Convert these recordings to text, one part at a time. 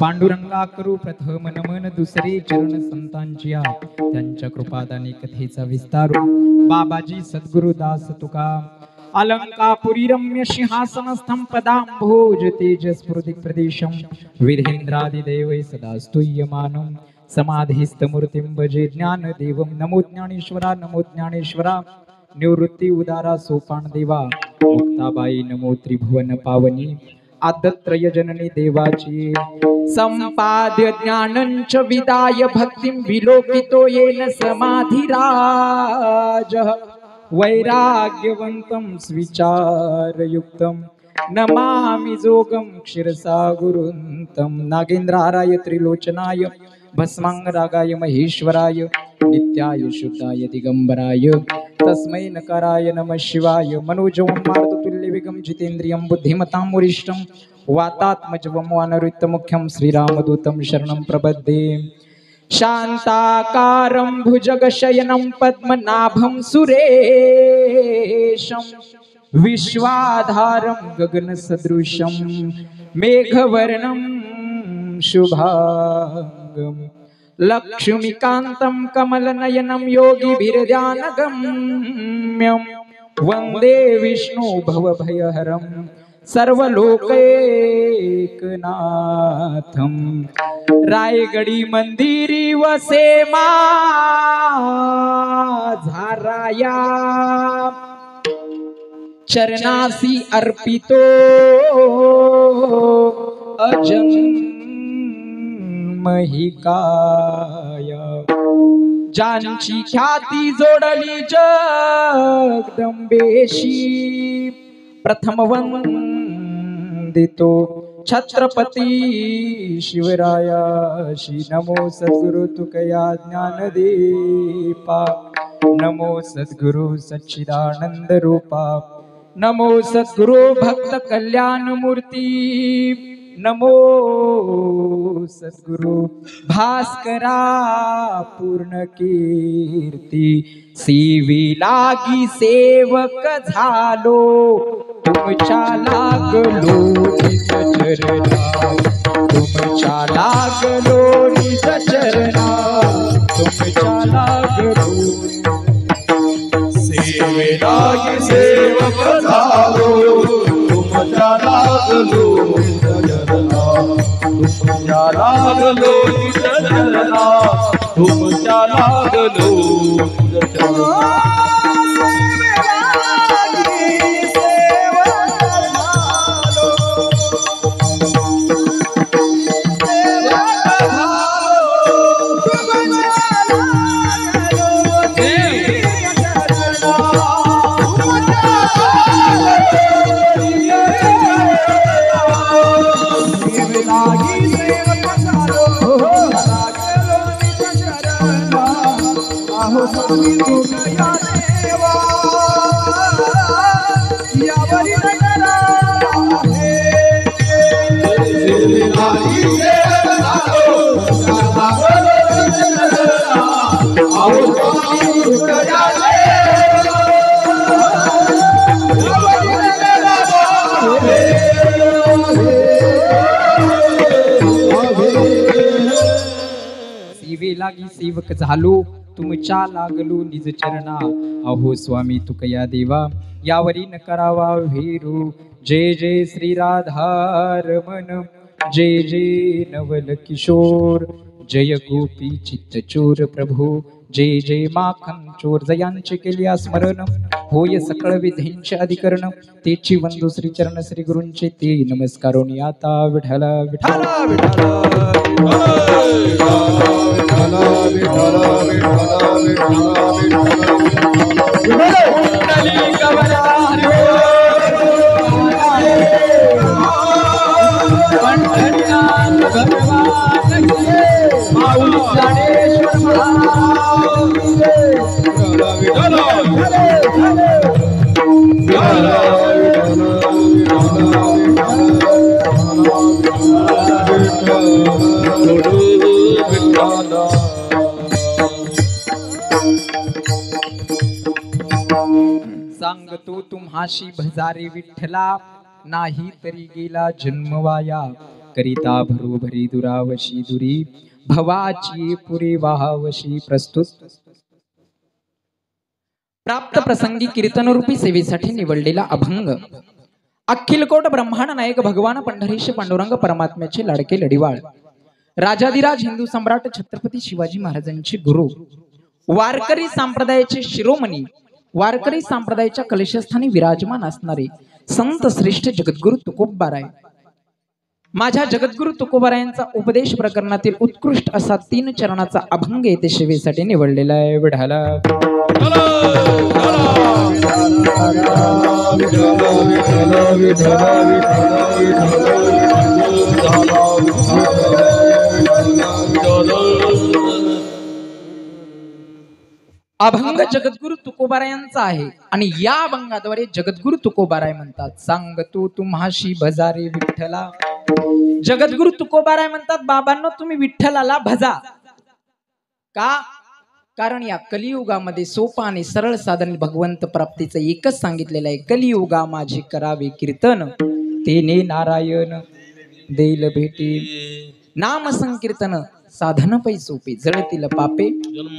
पांडुरंगा करू प्रथम नमन दुसरे चरण संतांची त्यांच्या कृपादानी कथेचा विस्तार बाबाजी सद्गुरुदास तुका अलंकापुरी रम्य सिंहासन स्तंभदांभोज तेजस्फुर्ति प्रदेशम विधेन्द्रादिदेवै सदा स्तूयमानं समाधिस्थ मूर्तिं भजे ज्ञानदेवं नमो ज्ञानेश्वरा निवृत्ती उदारा सोपान देवा मुक्ताबाई नमो त्रिभुवन पावनी आदत्रय जननी देवाची संपाद्य ज्ञानंच विदाय भक्तिं विलोकितो येन समाधिराज वैराग्यवन्तं स्विचारयुक्तं नमामि जोगं क्षीरसागरं नागेन्द्राराय त्रिलोचनाय भस्मांगरागाय महेश्वराय नित्याय शुद्धाय दिगंबराय तस्मै नकाराय नमः शिवाय मनोजवं मारुततुल्यवेगं जितेन्द्रियं बुद्धिमतां वरिष्ठं वातात्मजवं वानरयुक्तमुख्यं श्रीरामदूतं शरणं प्रपद्ये शान्ताकारं भुजगशयनं पद्मनाभं सुरेशं विश्वाधारं गगनसदृशं मेघवर्णं शुभांगं लक्ष्मीकान्तं कमलनयनं योगिभिर्ध्यानगम्यं वन्दे विष्णु भवभयहरं सर्वलोकैकनाथं रायगडी मंदिरी वसे माझाराया चरणासी अर्पितो अजन्महिकाया ज्यांची ख्याती जोडली जगदंबेशी प्रथम वंदितो छत्रपती शिवरायाशी नमो सद्गुरु तुकया ज्ञानदीपा नमो सद्गुरु सच्चिदानंद रूपा नमो सद्गुरु भक्त कल्याण मूर्ती नमो सद्गुरु भास्करा पूर्ण कीर्ती सीवी लागी सेवक झालो तुमच्या लागलो निज चरणा तुमच्या लागलो निज चरणा तुमच्या लागलो सेवे लागी सेवक झालो तुमच्या लागलो निज चरणा तुमच्या लागलो निज चरणा तुमच्या लागलो निज चरणा लागी सेवक झालो तुमच्या लागलो निज चरणा अहो स्वामी तुकया देवा यावरी न करावा भेरू जय जय श्री राधारमण जय जय नवल किशोर जय गोपी चित्तचोर प्रभू जय जय माखन चोर जयांचे केले स्मरण होय सकळ विधींचे अधिकरण तेची वंदू श्री चरण श्री गुरूंचे ते नमस्कारोनी आता विठला विठला विठला सांगतो तुम्हाशी भजारे विठ्ठला नाही तरी गेला जन्मवाया करिता भरोभरी दुरावशी दुरी भवाची पुरी वाहावशी. प्रस्तुत प्राप्त प्रसंगी कीर्तनरूपी सेवेसाठी निवडलेला अभंग. अखिलकोट ब्रह्मांड नायक भगवान पंढरीश पांडुरंग परमात्म्याचे लाडके लढीवाळ, राजाधिराज हिंदू सम्राट छत्रपती शिवाजी महाराजांचे गुरु, वारकरी संप्रदायाचे शिरोमणी, वारकरी संप्रदायाच्या कलशस्थानी विराजमान असणारे संत श्रेष्ठ जगद्गुरु तुकोबाराय. माझ्या जगद्गुरु तुकोबारायांचा उपदेश प्रकरणातील उत्कृष्ट असा 3 चरणाचा अभंग येथे सेवेसाठी निवडलेला आहे. विढाला अभंग जगद्गुरु तुकोबारायांचा आहे आणि या अभंगाद्वारे जगद्गुरु तुकोबाराय म्हणतात, सांग तू तुम्हाशी भजारे विठ्ठला. जगद्गुरु तुकोबाराय म्हणतात, बाबांनो तुम्ही विठ्ठलाला भजा. का? कारण या कलियुगामध्ये सोपा आणि सरळ साधन भगवंत प्राप्तीचं एकच सांगितलेलं आहे, कलियुगा माझे करावे कीर्तन, तेने नारायण देईल भेटी. नाम संकीर्तन साधन पै सोपे, जळतील पापे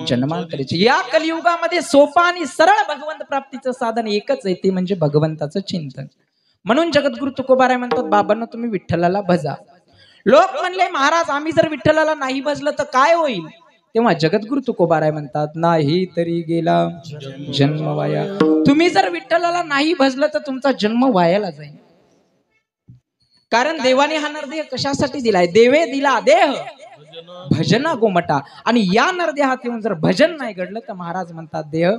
जन्मांतराचे. या कलियुगामध्ये सोपा आणि सरळ भगवंत प्राप्तीचं साधन एकच आहे, ते म्हणजे भगवंताचं चिंतन. म्हणून जगद्गुरु तुकोबाराय म्हणतात, बाबांनो तुम्ही विठ्ठलाला भजा. लोक म्हणले, महाराज आम्ही जर विठ्ठलाला नाही भजलं तर काय होईल? तेव्हा जगद्गुरु तुकोबाराय म्हणतात, नाही तरी गेला जन्म वाया. तुम्ही जर विठ्ठलाला नाही भजलं तर तुमचा जन्म वायाला जाईल. कारण देवाने हा नरदेह कशासाठी दिलाय? देवे दिला देह भजना गोमटा. आणि या नरदेहात येऊन जर भजन नाही घडलं तर महाराज म्हणतात देह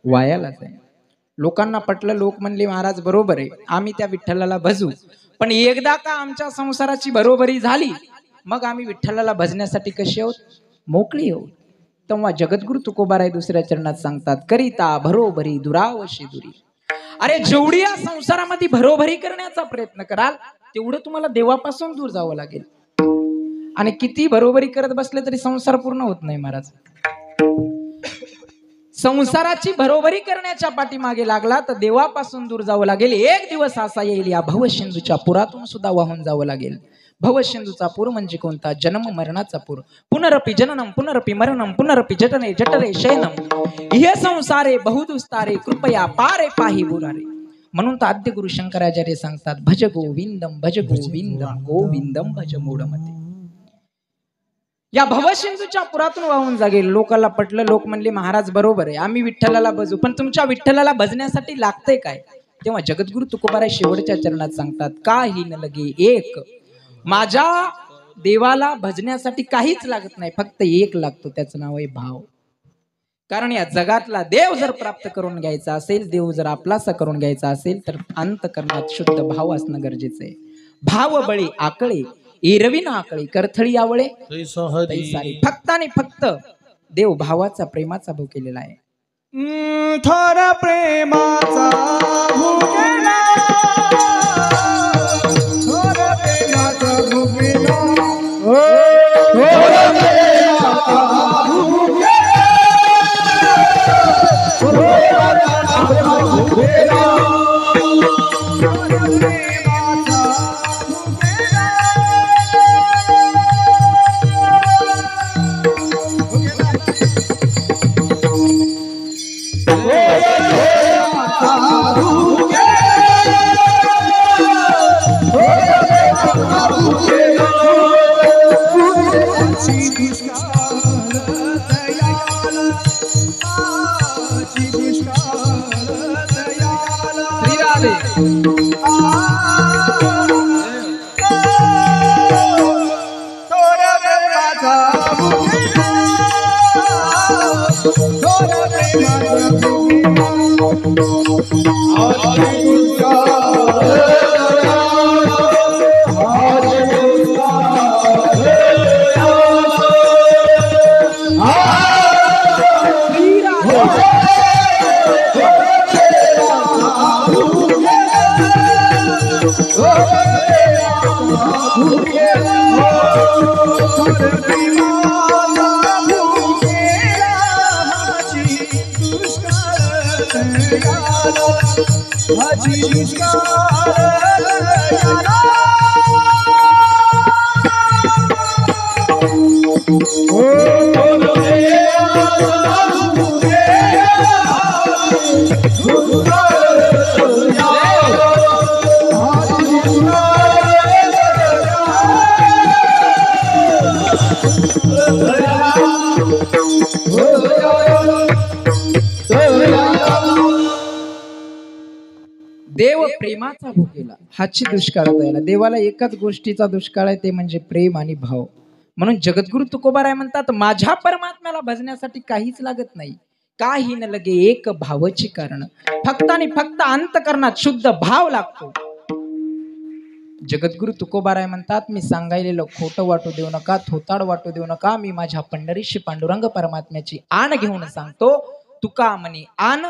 वायाला जाईल. लोकांना पटलं, लोक म्हणले महाराज बरोबर आहे, आम्ही त्या विठ्ठलाला भजू, पण एकदा का आमच्या संसाराची बरोबरी झाली मग आम्ही विठ्ठलाला भजण्यासाठी कशी आहोत? मोकळी आहोत. तेव्हा जगद्गुरु तुकोबाराय दुसऱ्या चरणात सांगतात, करिता भरोभरी दुरावशी दुरी. अरे जेवढी या संसारामध्ये भरोभरी करण्याचा प्रयत्न कराल तेवढं तुम्हाला देवापासून दूर जावं लागेल. आणि किती भरोभरी करत बसले तरी संसार पूर्ण होत नाही महाराज. संसाराची भरोभरी करण्याच्या पाठीमागे लागला तर देवापासून दूर जावं लागेल. एक दिवस असा येईल या भवसिंधूच्या पुरातून सुद्धा वाहून जावं लागेल. भवसिंधूचा पूर म्हणजे कोणता? जन्म मरणाचा पूर. पुनरपि जननम पुनरपि मरणम पुनरपि जटने जठरे शयनम हे संसारे बहुदुस्तारे कृपया पारे पाही बुरारे. म्हणून तर आद्य गुरु शंकराचार्य सांगतात, भज गोविंदम गोविंदम भज मूढमते. या भवसिंधूच्या पुरातून वाहून जागेल. लोकांना पटलं, लोक म्हणले महाराज बरोबर आहे, आम्ही विठ्ठलाला भजू, पण तुमच्या विठ्ठलाला भजण्यासाठी लागतंय काय? तेव्हा जगद्गुरु तुकोबाराय शेवटच्या चरणात सांगतात, काही न लगे एक. माझ्या देवाला भजण्यासाठी काहीच लागत नाही, फक्त एक लागतो, त्याचं नाव आहे भाव. कारण या जगातला देव जर प्राप्त करून घ्यायचा असेल, देव जर आपलासा करून घ्यायचा असेल तर अंतकरणात शुद्ध भाव असणं गरजेचं आहे. भाव बळी आकळे एरवी ना आकळे करथळी आवळे सारी. फक्त आणि फक्त देव भावाचा प्रेमाचा भाव केलेला आहे. थोर प्रेमाचा भुकेला, थोर प्रेमाचा भुकेला, थोर प्रेमाचा भुकेला, थोर प्रेमाचा भुकेला. Haji देव प्रेमाचा भुकेला हाची दुष्काळ द्यायला. देवाला एकाच गोष्टीचा दुष्काळ आहे, ते म्हणजे प्रेम आणि भाव. म्हणून जगद्गुरु तुकोबाराय म्हणतात, माझ्या परमात्म्याला भजण्यासाठी काहीच लागत नाही. काही न लगे एक भावाची कारण, फक्त आणि फक्त अंतकरणात शुद्ध भाव लागतो. जगद्गुरु तुकोबाराय म्हणतात, मी सांगायलेलं खोटं वाटू देऊ नका, थोताड वाटू देऊ नका. मी माझ्या पंढरीशी पांडुरंग परमात्म्याची आण घेऊन सांगतो. तुका म्हणे आण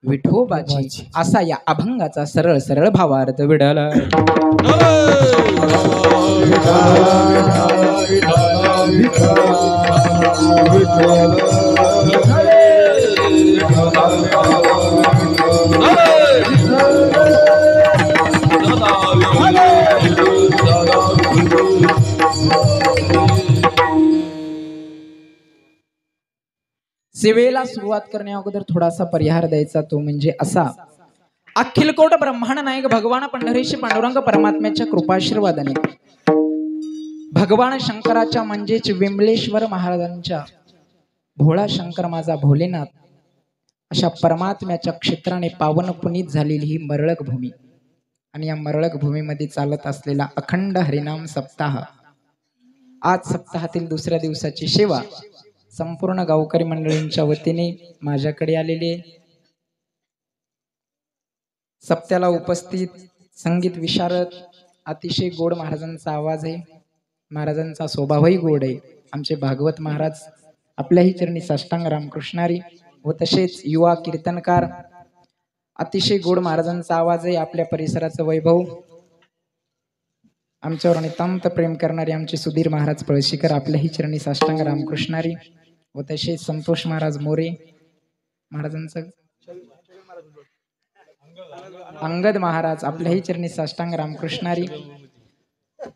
विठोबाची, असा या अभंगाचा सरळ सरळ भावार्थ विडाला. सेवेला सुरुवात करण्या अगोदर थोडासा परिहार द्यायचा, तो म्हणजे असा. अखिलकोट ब्रह्मांड नायक भगवान पंढरीशी पांडुरंग परमात्म्याच्या कृपाशीर्वादाने भगवान शंकराच्या म्हणजेच विमलेश्वर महाराजांच्या भोळा शंकर माझा भोलेनाथ अशा परमात्म्याच्या क्षेत्राने पावन पुनीत झालेली ही मरळक भूमी आणि या मरळक भूमीमध्ये चालत असलेला अखंड हरिनाम सप्ताह. आज सप्ताहातील दुसऱ्या दिवसाची सेवा संपूर्ण गावकरी मंडळींच्या वतीने माझ्याकडे आलेले. सप्त्याला उपस्थित संगीत विशारद, अतिशय गोड महाराजांचा आवाज आहे, महाराजांचा स्वभावही गोड आहे. आमचे भागवत महाराज आपल्याही चरणी साष्टांग रामकृष्णारी व तसेच युवा कीर्तनकार, अतिशय गोड महाराजांचा आवाज आहे. आपल्या परिसराचं वैभव, आमच्यावर नितांत प्रेम करणारे आमचे सुधीर महाराज पळशीकर आपल्याही चरणी साष्टांग रामकृष्णारी व तसेच संतोष महाराज मोरे महाराजांचं, अंगद महाराज आपल्याही चरणी साष्टांग रामकृष्णारी.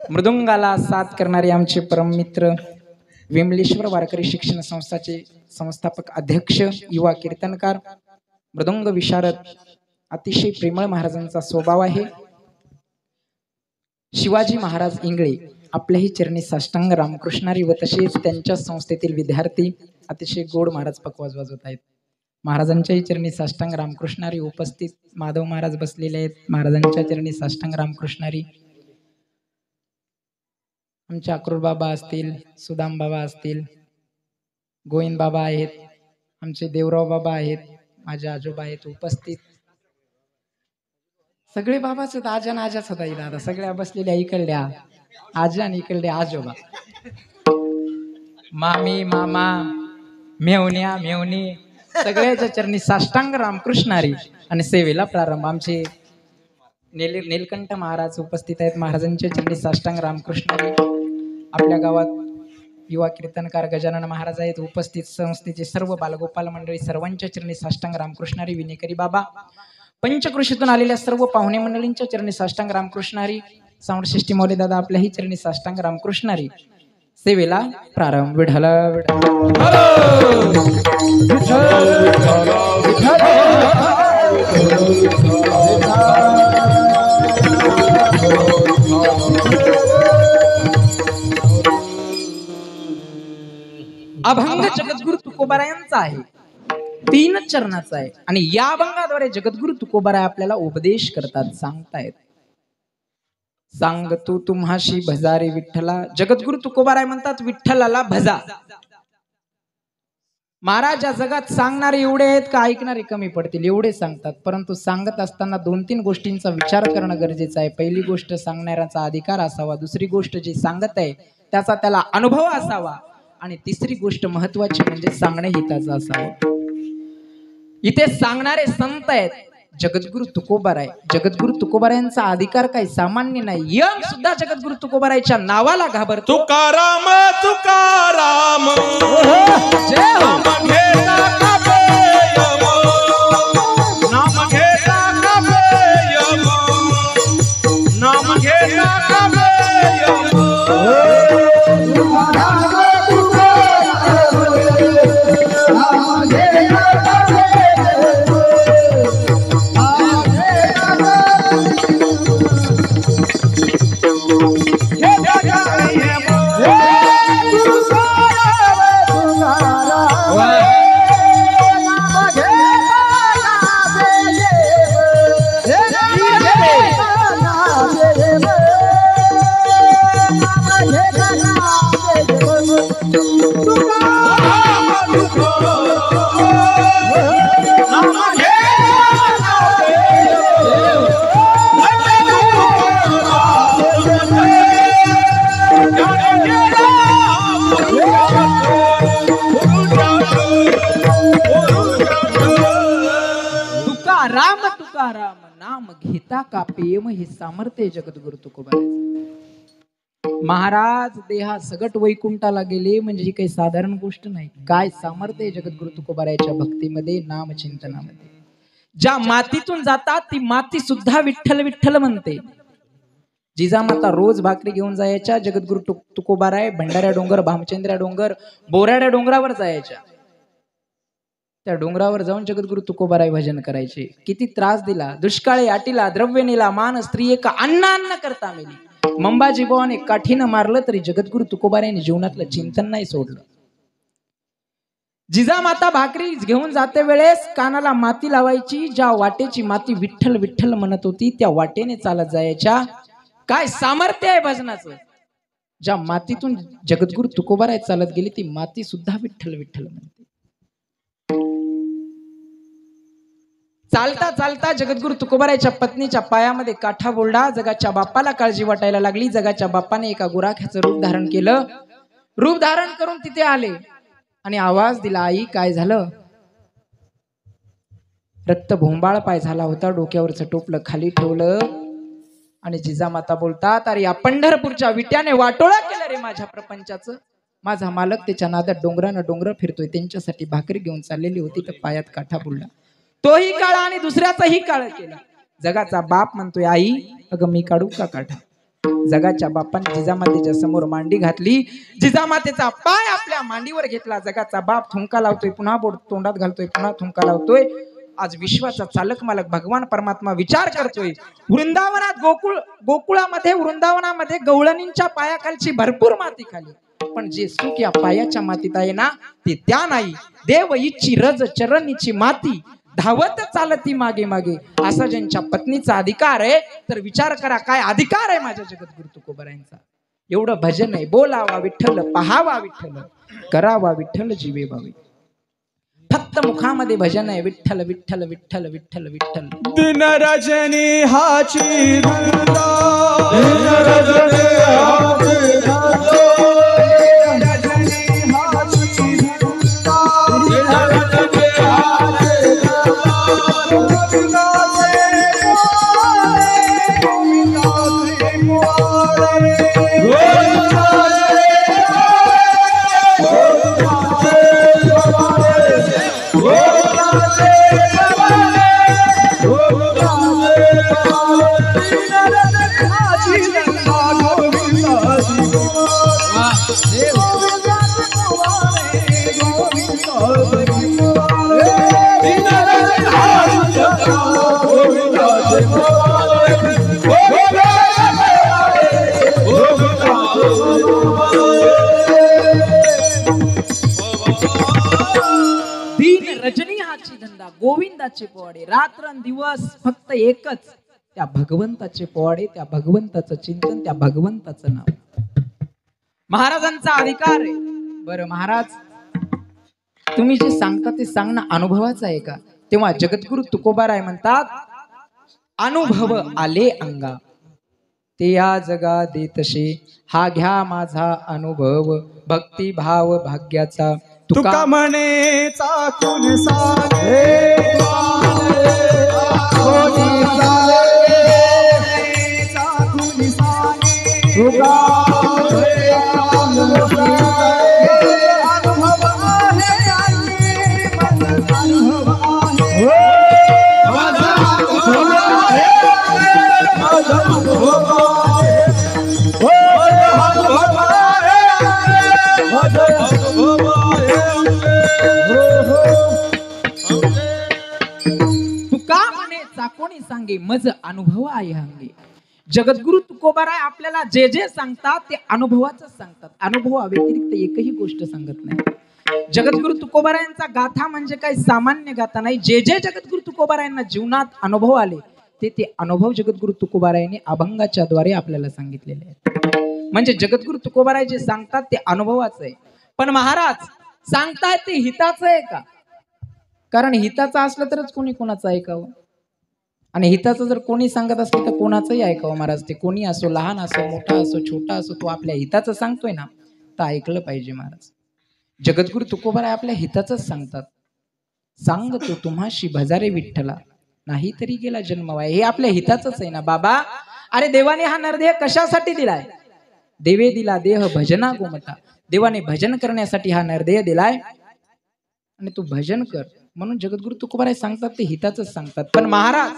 मृदुंगाला साथ करणारे आमचे परममित्र विमलेश्वर वारकरी शिक्षण संस्थाचे संस्थापक अध्यक्ष, युवा कीर्तनकार, मृदुंग विशारद, अतिशय प्रेमळ महाराजांचा स्वभाव आहे. शिवाजी महाराज इंगळे आपल्याही चरणी साष्टांग रामकृष्णारी व तसेच त्यांच्या संस्थेतील विद्यार्थी अतिशय गोड महाराज पकवाज वाजवत आहेत. महाराजांच्याही चरणी साष्टांग रामकृष्णारी. उपस्थित माधव महाराज बसलेले आहेत, महाराजांच्या चरणी साष्टांग रामकृष्णारी. आमचे अक्रूर बाबा असतील, सुदाम बाबा असतील, गोविंद बाबा आहेत, आमचे देवराव बाबा आहेत, माझे आजोबा आहेत उपस्थित. सगळे बाबाच होत, आजा आणि आजाच होता दादा, सगळ्या बसलेल्या इकडल्या आजा आणि इकडल्या आजोबा, मामी मामा, मेवण्या मेवणी, सगळ्याच्या चरणी साष्टांग रामकृष्णारी. आणि सेवेला प्रारंभ आमचे नीलकंठ महाराज उपस्थित आहेत, महाराजांच्या चरणी साष्टांग रामकृष्णारी. आपल्या गावात युवा कीर्तनकार गजानन महाराज आहेत उपस्थित. संस्थेचे सर्व बालगोपाल मंडळी सर्वांच्या चरणी साष्टांग रामकृष्णारी. विनेकरी बाबा, पंचकृषीतून आलेल्या सर्व पाहुणे मंडळींच्या चरणी साष्टांग रामकृष्णारी. साऊंड सिस्टीम वाले दादा आपल्याही चरणी साष्टांग रामकृष्णारी. सेवेला प्रारंभ. विढला अभंग जगद्गुरु तुकोबारायांचा आहे, 3 चरणाचा आहे आणि या अभंगाद्वारे जगद्गुरु तुकोबाराय आपल्याला उपदेश करतात, सांगतायत. सांग तू तुम्हाशी भजारे विठ्ठला. जगद्गुरु तुकोबाराय म्हणतात, विठ्ठलाला भजा. महाराज या जगात सांगणारे एवढे आहेत का ऐकणारे कमी पडतील, एवढे सांगतात. परंतु सांगत असताना 2-3 गोष्टींचा विचार करणं गरजेचं आहे. पहिली गोष्ट, सांगणाऱ्याचा अधिकार असावा. दुसरी गोष्ट, जे सांगत आहे त्याचा त्याला अनुभव असावा. आणि तिसरी गोष्ट महत्वाची म्हणजे सांगणे हिताचं असावं. इथे सांगणारे संत आहेत जगद्गुरु तुकोबाराय. जगद्गुरु तुकोबारायांचा अधिकार काही सामान्य नाही. यम सुद्धा जगद्गुरु तुकोबारायच्या नावाला घाबरतो. तुकाराम तुकाराम जय हो. नाम घेता कापे यम, नाम घेता कापे यम, नाम घेता कापे यम. तुकाराम तुकाराम तुकाराम नाम घेता का पेम हे सामर्थ्य जगद्गुरु तुकोबारायचं. महाराज देहा सगट वैकुंठाला गेले म्हणजे ही काही साधारण गोष्ट नाही. काय सामर्थ्य जगद्गुरु तुकोबारायच्या भक्तीमध्ये, नाम चिंतनामध्ये. ज्या मातीतून जातात ती माती सुद्धा विठ्ठल विठ्ठल म्हणते. जिजामाता रोज भाकरी घेऊन जायच्या. जगद्गुरु तुकोबाराय भंडाऱ्या डोंगर, भामचंद्र्या डोंगर, बोराड्या डोंगरावर जायच्या. त्या डोंगरावर जाऊन जगद्गुरु तुकोबाराय भजन करायचे. किती त्रास दिला, दुष्काळी आटीला, द्रव्य नेला मान, स्त्री एका अन्न करता मेली. मंबाजी बुवाने काठीनं मारलं तरी जगद्गुरु तुकोबारायने जीवनातलं चिंतन नाही सोडलं. जिजामाता भाकरी घेऊन जाते वेळेस कानाला माती लावायची. ज्या वाटेची माती विठ्ठल विठ्ठल म्हणत होती त्या वाटेने चालत जायच्या. काय सामर्थ्य आहे भजनाचं. ज्या मातीतून जगद्गुरु तुकोबाराय चालत गेली ती माती सुद्धा विठ्ठल विठ्ठल म्हणते. चालता चालता जगद्गुरु तुकोबारायच्या पत्नीच्या पायामध्ये काठा बोलला. जगाच्या बाप्पाला काळजी वाटायला लागली. जगाच्या बाप्पाने एका गुराख्याचं रूप धारण केलं. रूप धारण करून तिथे आले आणि आवाज दिला, आई काय झालं. रक्त भोंबाळ पाय झाला होता. डोक्यावरचं टोपलं खाली ठेवलं आणि जिजामाता बोलतात, अरे या पंढरपूरच्या विट्याने वाटोळा केलं रे माझ्या प्रपंचाचं. माझा मालक त्याच्या नादात डोंगरानं डोंगर फिरतोय. त्यांच्यासाठी भाकरी घेऊन चाललेली होती तर पायात काठा बुडला. तोही काळा आणि दुसऱ्याचाही काळ केला. जगाचा बाप म्हणतोय, आई अगं मी काढू का काठा. जगाच्या बापाने जिजामातेच्या समोर मांडी घातली. जिजामातेचा पाय आपल्या मांडीवर घेतला. जगाचा बाप थुंका लावतोय, पुन्हा बोट तोंडात घालतोय, पुन्हा थुंका लावतोय. आज विश्वाचा चालक मालक भगवान परमात्मा विचार करतोय. वृंदावनात गोकुळामध्ये वृंदावनामध्ये गवळणींच्या पायाखालची भरपूर माती खाली, पण जे सुख या पायाच्या मातीत आहे ना ते त्या नाही. देव इच्छी रज चरणीची माती धावत चालती मागे मागे. असा ज्यांच्या पत्नीचा अधिकार आहे तर विचार करा काय अधिकार आहे माझ्या जगद्गुरु तुकोबारायांचा. एवढं भजन आहे. बोलावा विठ्ठल, पहावा विठ्ठल, करावा विठ्ठल, जीवे भावे. फक्त मुखामध्ये भजन आहे. विठ्ठल विठ्ठल विठ्ठल विठ्ठल विठ्ठल. दिन रजनी हाची धंदा, दिन रजनी हाची धंदा, दिन रजनी हाची धंदा, दिन रजनी हाची धंदा. गोविंदाचे मोरे, गोविंदाचे पोवाडे. रात्रंदिवस फक्त एकच, त्या भगवंताचे पोवाडे, त्या भगवंताचं चिंतन, त्या भगवंताचं नाव. महाराजांचा अधिकार आहे. बरं महाराज तुम्ही जे सांगता ते सांगणं अनुभवाचं आहे का. तेव्हा जगद्गुरु तुकोबाराय म्हणतात, अनुभव आले अंगा ते या जगा देतशे. हा घ्या माझा अनुभव भक्ती भाव भाग्याचा. तुका म्हणे चाकून सागे, चाकून सागे, तुका अनुभव आहे आई, अनुभव आहे, माझा अनुभव आहे, माझा अनुभव आहे, तुका म्हणे चाकोणी सांगे मज अनुभव आहे अंगे. जगद्गुरु तुकोबाराय आपल्याला जे जे सांगतात ते अनुभवाचं सांगतात. अनुभवा व्यतिरिक्त एकही गोष्ट सांगत नाही. जगद्गुरु तुकोबारायांचा गाथा म्हणजे काही सामान्य गाथा नाही. जे जे जगद्गुरु तुकोबारायांना जीवनात अनुभव आले ते ते अनुभव जगद्गुरु तुकोबारायांनी अभंगाच्या द्वारे आपल्याला सांगितलेले आहेत. म्हणजे जगद्गुरु तुकोबाराय जे सांगतात ते अनुभवाचं आहे. पण महाराज सांगताय ते हिताचं आहे का. कारण हिताचं असलं तरच कोणी कोणाचं ऐकावं, आणि हिताचं जर कोणी सांगत असलं तर कोणाचंही ऐकावं महाराज. ते कोणी असो, लहान असो, मोठा असो, छोटा असो, तो आपल्या हिताचं सांगतोय ना तर ऐकलं पाहिजे महाराज. जगद्गुरु तुकोबाराय आपल्या हिताचंच सांगतात. सांगतो तुम्हाशी भजारे विठ्ठला नाही तरी गेला जन्मवाया. हे आपल्या हिताचंच आहे ना बाबा. अरे देवाने हा नरदेह कशासाठी दिलाय? देवे दिला देह भजना गोमता. देवाने भजन करण्यासाठी हा नरदेह दिलाय आणि तू भजन कर म्हणून जगद्गुरु तुकोबाराय सांगतात, ते हिताचंच सांगतात. पण महाराज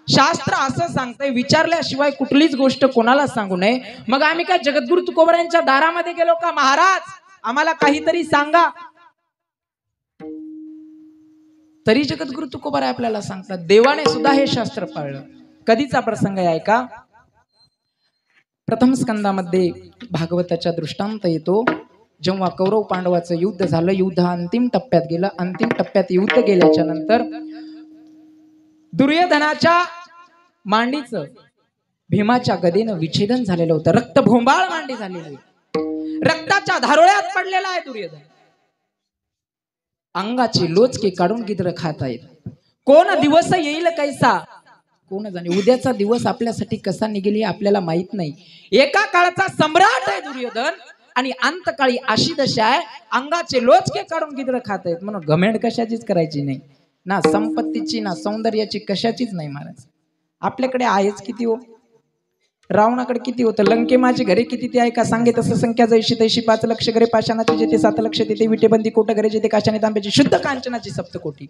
शास्त्र असं सांगतंय, विचारल्याशिवाय कुठलीच गोष्ट कोणाला सांगू नये. मग आम्ही काय जगद्गुरु तुकोबारायांच्या दारामध्ये गेलो का? महाराज आम्हाला काहीतरी सांगा. तरी जगद्गुरु तुकोबाराय आपल्याला सांगतात. देवाने सुद्धा हे शास्त्र पाळलं. कधीचा प्रसंग आहे का? प्रथम स्कंदामध्ये भागवताच्या दृष्टांत येतो. जेव्हा कौरव पांडवाचं युद्ध झालं, युद्ध अंतिम टप्प्यात गेलं. अंतिम टप्प्यात युद्ध गेल्याच्या नंतर दुर्योधनाच्या मांडीचं भीमाच्या गदेनं विच्छेदन झालेलं होतं. रक्तभोंबाळ मांडी झालेली, रक्ताच्या धारोळ्यात पडलेला आहे दुर्योधन. अंगाचे लोचके काढून गिद्र खात आहेत. कोण दिवस येईल कैसा कोण जाणे. उद्याचा दिवस आपल्यासाठी कसा निघेल हे आपल्याला माहित नाही. एका काळाचा सम्राट आहे दुर्योधन आणि अंतकाळी अशी दशा आहे, अंगाचे लोचके काढून गिद्र खात आहेत. म्हणून घमेंड कशाचीच करायची नाही, ना संपत्तीची ना सौंदर्याची, कशाचीच नाही महाराज. आपल्याकडे आहेच किती हो. रावणाकडे किती होतं? लंके माझे घरे किती ते ऐका सांगे तसं संख्या जैशी तैशी 5 लक्ष घरे पाषाणाची जेथे 7 लक्ष तेथे विटेबंदी कोट घरे जेथे काशाने तांब्याची शुद्ध कांचनाची सप्तकोटी.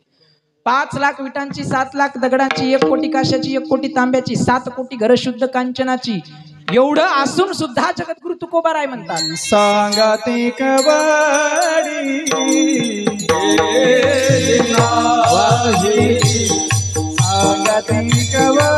5 लाख विटांची 7 लाख दगडांची 1 कोटी काशाची 1 कोटी तांब्याची 7 कोटी घर शुद्ध कांचनाची. एवढं असून सुद्धा जगद्गुरु तुकोबाराय म्हणतात सांगाते कवडी सांगाते कवडी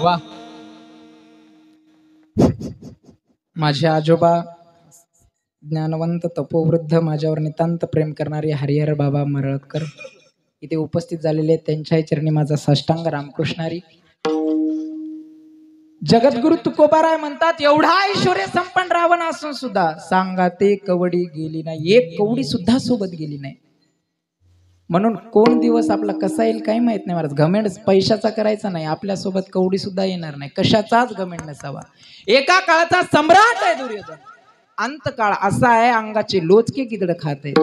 वा. माझे आजोबा ज्ञानवंत तपोवृद्ध माझ्यावर नितांत प्रेम करणारे हरिहर बाबा मरळकर इथे उपस्थित झालेले आहेत. त्यांच्याही चरणी माझा साष्टांग रामकृष्णारी. जगद्गुरु तुकोबाराय म्हणतात, एवढा ऐश्वर्य संपन्न रावण असून सुद्धा सांगाते कवडी गेली नाही, एक कवडी सुद्धा सोबत गेली नाही. म्हणून कोण दिवस आपला कसा येईल काही माहित नाही महाराज. घमेंड पैशाचा करायचा नाही, आपल्यासोबत कवडी सुद्धा येणार नाही, कशाचाच घमेंड नसावा. एका काळाचा सम्राट आहे दुर्योधन, अंतकाळ असा आहे अंगाचे लोचके गिदड खात आहे.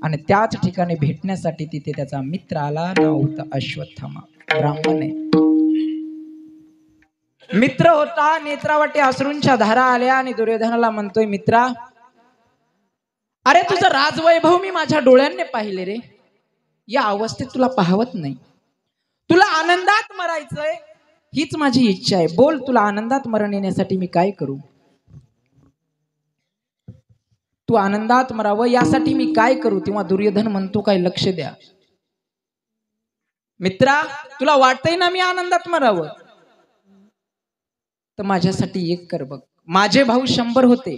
आणि त्याच ठिकाणी भेटण्यासाठी तिथे त्याचा मित्र आला, नाव होता अश्वत्थामा, ब्राह्मण आहे. मित्र होता, नेत्रावाटे अश्रूंच्या धारा आल्या आणि दुर्योधनाला म्हणतोय, मित्रा अरे तुझं राजवैभव मी माझ्या डोळ्यांनी पाहिले रे, या अवस्थेत तुला पाहवत नाही. तुला आनंदात मरायचंय हीच माझी इच्छा आहे. बोल तुला आनंदात मरण येण्यासाठी मी काय करू? तू आनंदात मरावं यासाठी मी काय करू? तेव्हा दुर्योधन म्हणतो, काय लक्ष द्या मित्रा, तुला वाटतंय ना मी आनंदात मरावं, तर माझ्यासाठी एक कर बघ. माझे भाऊ 100 होते,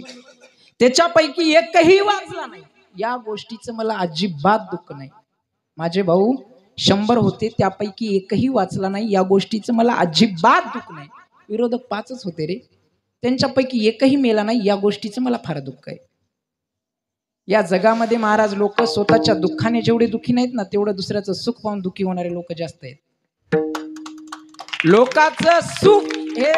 त्याच्यापैकी एकही वाचला नाही, या गोष्टीचं मला अजिबात दुःख नाही. माझे भाऊ 100 होते, त्यापैकी एकही वाचला नाही, या गोष्टीचं मला अजिबात दुःख नाही. विरोधक 5च होते रे, त्यांच्यापैकी एकही मेला नाही, या गोष्टीचं मला फार दुःख आहे. या जगामध्ये महाराज लोक स्वतःच्या दुःखाने जेवढे दुःखी नाहीत ना, तेवढं दुसऱ्याचं सुख पाहून दुःखी होणारे लोक जास्त आहेत. लोकांचं सुख हे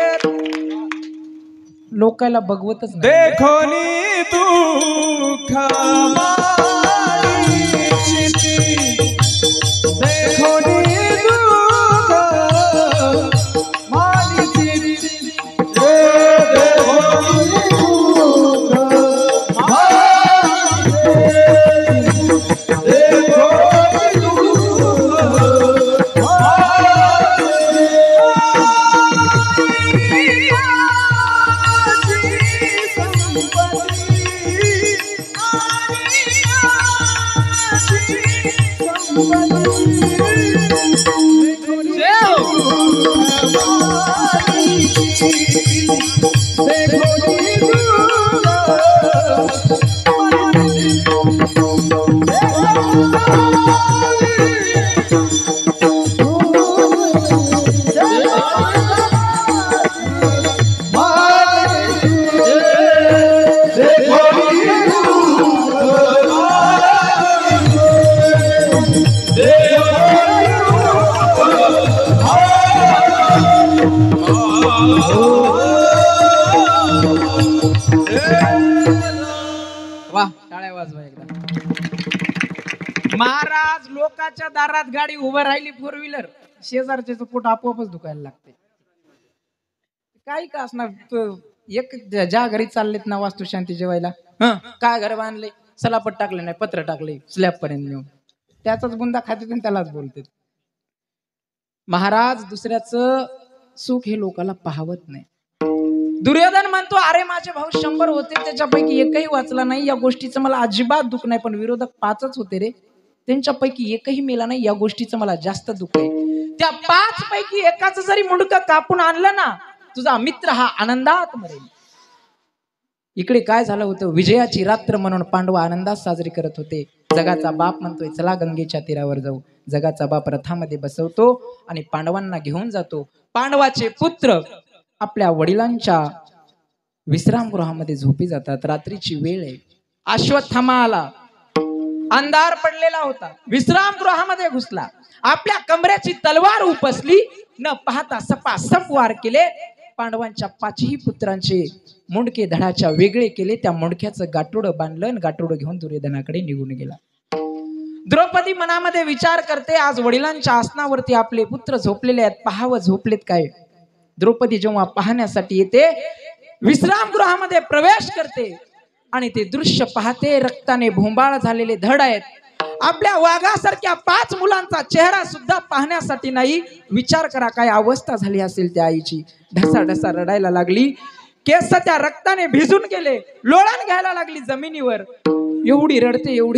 लोकांना बघवतच नाही. देखोनी दुःख देखोनी दुःख वाह, टाळ्या वाजवा एकदा. महाराज लोकांच्या दारात गाडी उभं राहिली फोर व्हीलर, शेजारचे पोट आपोआपच दुखायला लागते. काही का असणार एक ज्या घरी चाललेत ना वास्तुशांती जेवायला, काय घर बांधले, सलापट टाकले नाही, पत्र टाकले स्लॅब पर्यंत नेऊन, त्याचाच बुंदा खाते त्यालाच बोलते. महाराज दुसऱ्याचं सुख हे लोकाला पाहवत नाही. दुर्योधन म्हणतो अरे माझे भाऊ 100 होते, त्याच्यापैकी एकही वाचला नाही, या गोष्टीचं मला अजिबात दुःख नाही. पण विरोधक 5च होते रे, त्यांच्यापैकी एकही मेला नाही, या गोष्टीचं मला जास्त दुःख आहे. त्या 5 पैकी एकाच जरी मुंडकं कापून आणलं ना, तुझा मित्र हा आनंदात मरेल. इकडे काय झालं होतं, विजयाची रात्र म्हणून पांडव आनंदात साजरी करत होते. जगाचा बाप म्हणतोय चला गंगेच्या तीरावर जाऊ. जगाचा बाप रथामध्ये बसवतो आणि पांडवांना घेऊन जातो. पांडवाचे पुत्र आपल्या वडिलांच्या विश्रामगृहामध्ये झोपी जातात. रात्रीची वेळ आहे, अश्वत्थामा आला, अंधार पडलेला होता, विश्रामगृहामध्ये घुसला, आपल्या कमरेची तलवार उपसली, न पाहता सपासप वार केले. पांडवांच्या 5ही पुत्रांचे मुंडके धडाच्या वेगळे केले. त्या मुंडक्याचं गाठोडं बांधलं आणि गाठोडं घेऊन दुर्योधनाकडे निघून गेला. द्रौपदी मनामध्ये विचार करते, आज वडिलांच्या आसनावरती आपले पुत्र झोपलेले आहेत, पाहावं झोपलेत काय. द्रौपदी जेव्हा पाहण्यासाठी येते, विश्रामगृहामध्ये प्रवेश करते आणि ते दृश्य पाहते. रक्ताने भोंबाळ झालेले धड आहेत. आपल्या वाघासारख्या 5 मुलांचा चेहरा सुद्धा पाहण्यासाठी नाही. विचार करा काय अवस्था झाली असेल त्या आईची. ढसा ढसा रडायला लागली, केस त्या रक्ताने भिजून गेले, लोळण घ्यायला लागली जमिनीवर. एवढी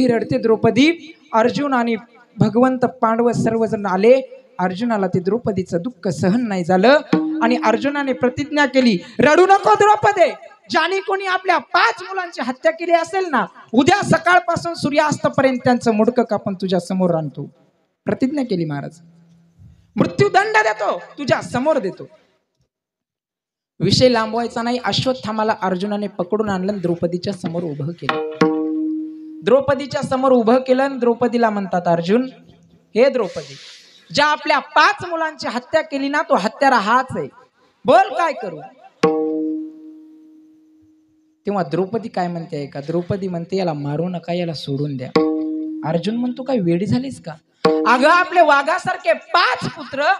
रडते द्रौपदी. अर्जुन आणि भगवंत पांडव सर्वजण आले. अर्जुनाला ते द्रौपदीचं दुःख सहन नाही झालं आणि अर्जुनाने प्रतिज्ञा केली, रडू नको द्रौपदे, ज्याने कोणी आपल्या 5 मुलांची हत्या केली असेल ना, उद्या सकाळपासून सूर्यास्तापर्यंत त्यांचं मुंडकं कापून तुझ्या समोर आणतो. प्रतिज्ञा केली महाराज, मृत्यूदंड देतो, तुझ्या समोर देतो. विषय लांबवायचा नाही. अश्वत्थामाला अर्जुनाने पकडून आणलं, द्रौपदीच्या समोर उभं केलं. द्रौपदीच्या समोर उभं केलं. द्रौपदीला म्हणतात, अर्जुन हे द्रौपदी, ज्या आपल्या 5 मुलांची हत्या केली ना, तो हत्यारा हाच आहे, बोल काय करू. तेव्हा द्रौपदी काय म्हणते का, द्रौपदी म्हणते याला मारू नका, याला सोडून द्या. अर्जुन म्हणतो काय वेडी झालीस का, अगं आपले वाघासारखे 5 पुत्र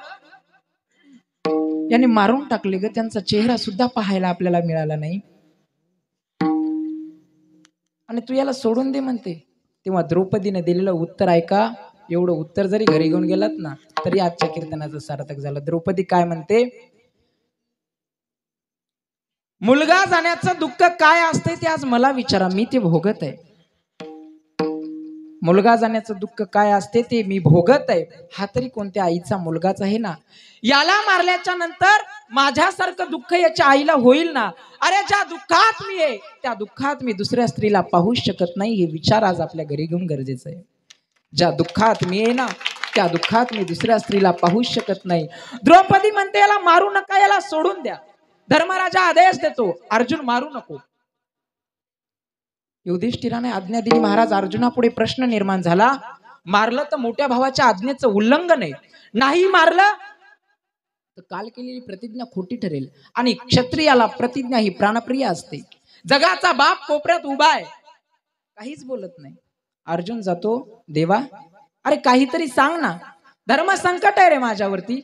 याने मारून टाकले ग, त्यांचा चेहरा सुद्धा पाहायला आपल्याला मिळाला नाही आणि तू याला सोडून दे म्हणते. तेव्हा द्रौपदीने दिलेलं उत्तर ऐका. एवढं उत्तर जरी घरी घेऊन गेलात ना, तरी आजच्या कीर्तनाचं सार्थक झालं. द्रौपदी काय म्हणते, मुलगा जाण्याचं दुःख काय असते ते आज मला विचारा, मी ते भोगत आहे. मुलगा जाण्याचं दुःख काय असते ते मी भोगत आहे. हा तरी कोणत्या आईचा मुलगाच आहे ना. याला मारल्याच्या नंतर माझ्यासारखं दुःख याच्या आईला होईल ना. अरे ज्या दुःखात मी आहे त्या दुःखात मी दुसऱ्या स्त्रीला पाहू शकत नाही, हे विचार आज आपल्या घरी घेऊन गरजेचं आहे. ज्या दुःखात मी आहे ना, त्या दुःखात मी दुसऱ्या स्त्रीला पाहू शकत नाही. द्रौपदी म्हणते याला मारू नका, याला सोडून द्या. धर्मराजा आदेश देतो, अर्जुन मारू नको. युधिष्ठिराने आज्ञा दिली. महाराज अर्जुनापुढे प्रश्न निर्माण झाला, मारलं तर मोठ्या भावाच्या आज्ञेचं उल्लंघन आहे, नाही मारलं तर काल केलेली प्रतिज्ञा खोटी ठरेल. आणि क्षत्रियाला प्रतिज्ञा ही प्राणप्रिय असते. जगाचा बाप कोपऱ्यात उभा आहे, काहीच बोलत नाही. अर्जुन जातो, देवा अरे काहीतरी सांग ना, धर्म संकट आहे रे माझ्यावरती.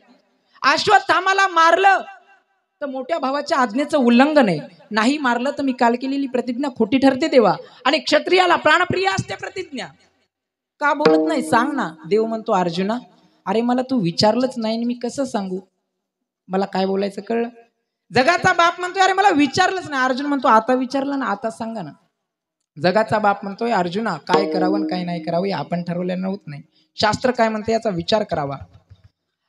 अश्वत्थामाला मारलं तर मोठ्या भावाच्या आज्ञेचं उल्लंघन आहे, नाही मारलं तर मी काल केलेली प्रतिज्ञा खोटी ठरते देवा. आणि क्षत्रियाला प्राणप्रिय असते प्रतिज्ञा, का बोलत नाही सांग ना. देव म्हणतो, अर्जुना अरे मला तू विचारलंच नाही, मी कसं सांगू, मला काय बोलायचं कळलं. जगाचा बाप म्हणतो अरे मला विचारलंच नाही. अर्जुन म्हणतो आता विचारलं ना, आता सांगा ना. जगाचा बाप म्हणतोय अर्जुना काय करावं आणि काय नाही करावं हे आपण ठरवल्यानं होत नाही. शास्त्र काय म्हणते याचा विचार करावा.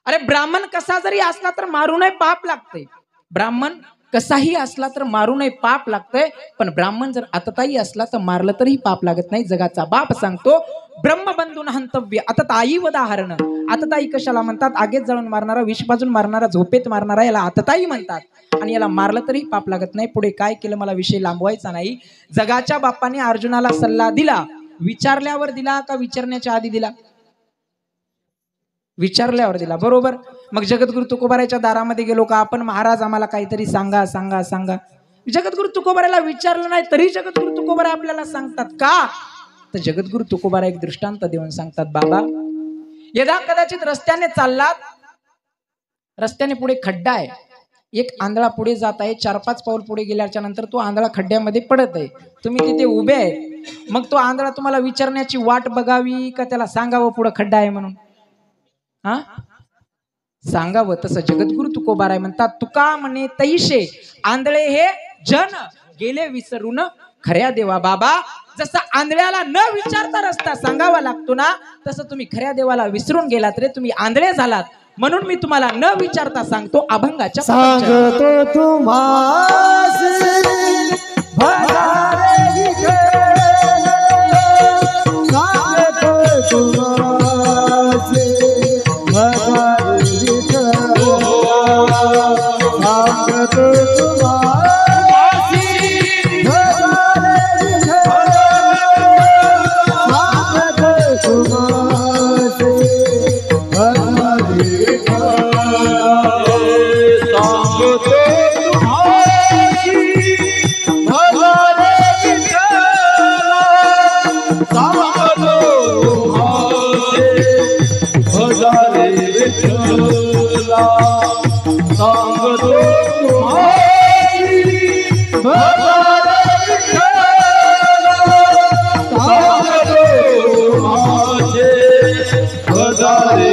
अरे ब्राह्मण कसा जरी असला तर मारू नये पाप लागतंय. ब्राह्मण कसाही असला तर मारू नये पाप लागतंय. पण ब्राह्मण जर आतताई असला तर मारलं तरी पाप लागत नाही. जगाचा बाप सांगतो ब्रह्मबंधून हंतव्य आतताई उदाहरण. आतताई कशाला म्हणतात? आगेत जळून मारणारा, विष पाजून मारणारा, झोपेत मारणारा याला आतताई म्हणतात. आणि याला मारलं तरी पाप लागत नाही. पुढे काय केलं मला विषय लांबवायचा नाही. जगाच्या बापाने अर्जुनाला सल्ला दिला. विचारल्यावर दिला का विचारण्याच्या आधी दिला? विचारल्यावर दिला, बरोबर. मग जगद्गुरु तुकोबाराच्या दारामध्ये गेलो का आपण, महाराज आम्हाला काहीतरी सांगा सांगा सांगा. जगद्गुरु तुकोबाराला विचारलं नाही तरी जगद्गुरु तुकोबारा आपल्याला सांगतात का? तर जगद्गुरु तुकोबारा एक दृष्टांत देऊन सांगतात, बाबा यदा कदाचित रस्त्याने चाललात, रस्त्याने पुढे खड्डा आहे, एक आंधळा पुढे जात आहे, 4-5 पाऊल पुढे गेल्याच्या नंतर तो आंधळा खड्ड्यामध्ये पडत आहे. तुम्ही तिथे उभे आहे. मग तो आंधळा तुम्हाला विचारण्याची वाट बघावी का त्याला सांगावं पुढे खड्डा आहे म्हणून? हा, सांगावं. तसं जगद्गुरु तुकोबाराय म्हणतात, तुका म्हणे तैशे आंधळे हे जन गेले विसरून खऱ्या देवा. बाबा जसं आंधळ्याला न विचारता रस्ता सांगावा लागतो ना, तसं तुम्ही खऱ्या देवाला विसरून गेलात रे, तुम्ही आंधळे झालात. म्हणून मी तुम्हाला न विचारता सांगतो अभंगाच्या सांगतो तुम्हास भजारे विठ्ठल, सांगतो तुम्हास भजारे विठ्ठल, सांगतो तुम्हास भजारे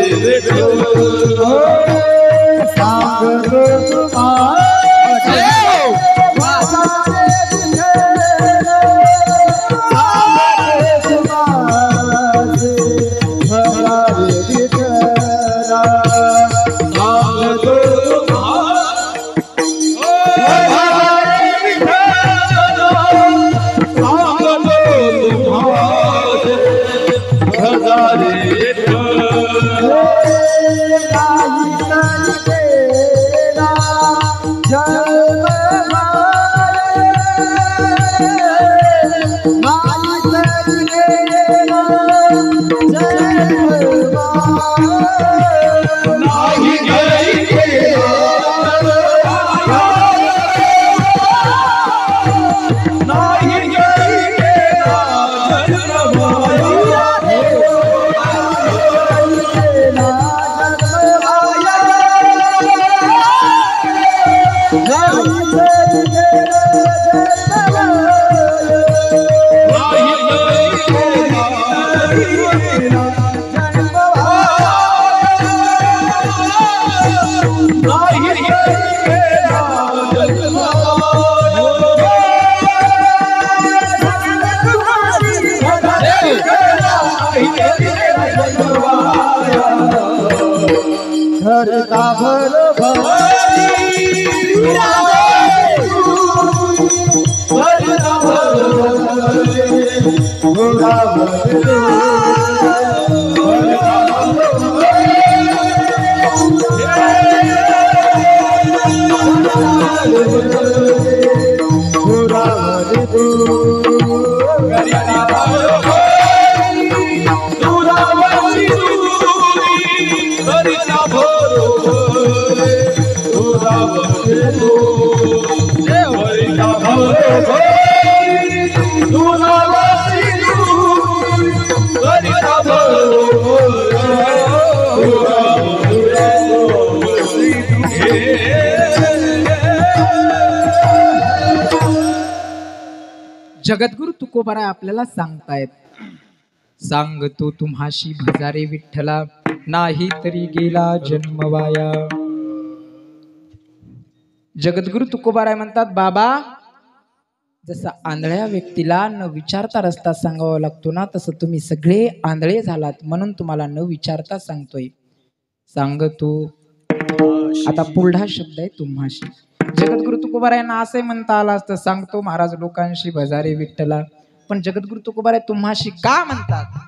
जगद्गुरु तुकोबाराय आपल्याला सांगतायत, सांगतो तुम्हाशी भजारे विठ्ठला, नाही तरी गेला जन्म वाया. जगद्गुरु तुकोबाराय म्हणतात, बाबा जसं आंधळ्या व्यक्तीला न विचारता रस्ता सांगावा लागतो ना, तसं तुम्ही सगळे आंधळे झालात म्हणून तुम्हाला न विचारता सांगतोय. सांगतो आता पुढला शब्द आहे तुम्हाशी. जगद्गुरु तुकोबारायांना असंही म्हणता आलं असतं, सांगतो महाराज लोकांशी भजारे विठ्ठला. पण जगद्गुरु तुकोबाराय तुम्हाशी का म्हणतात?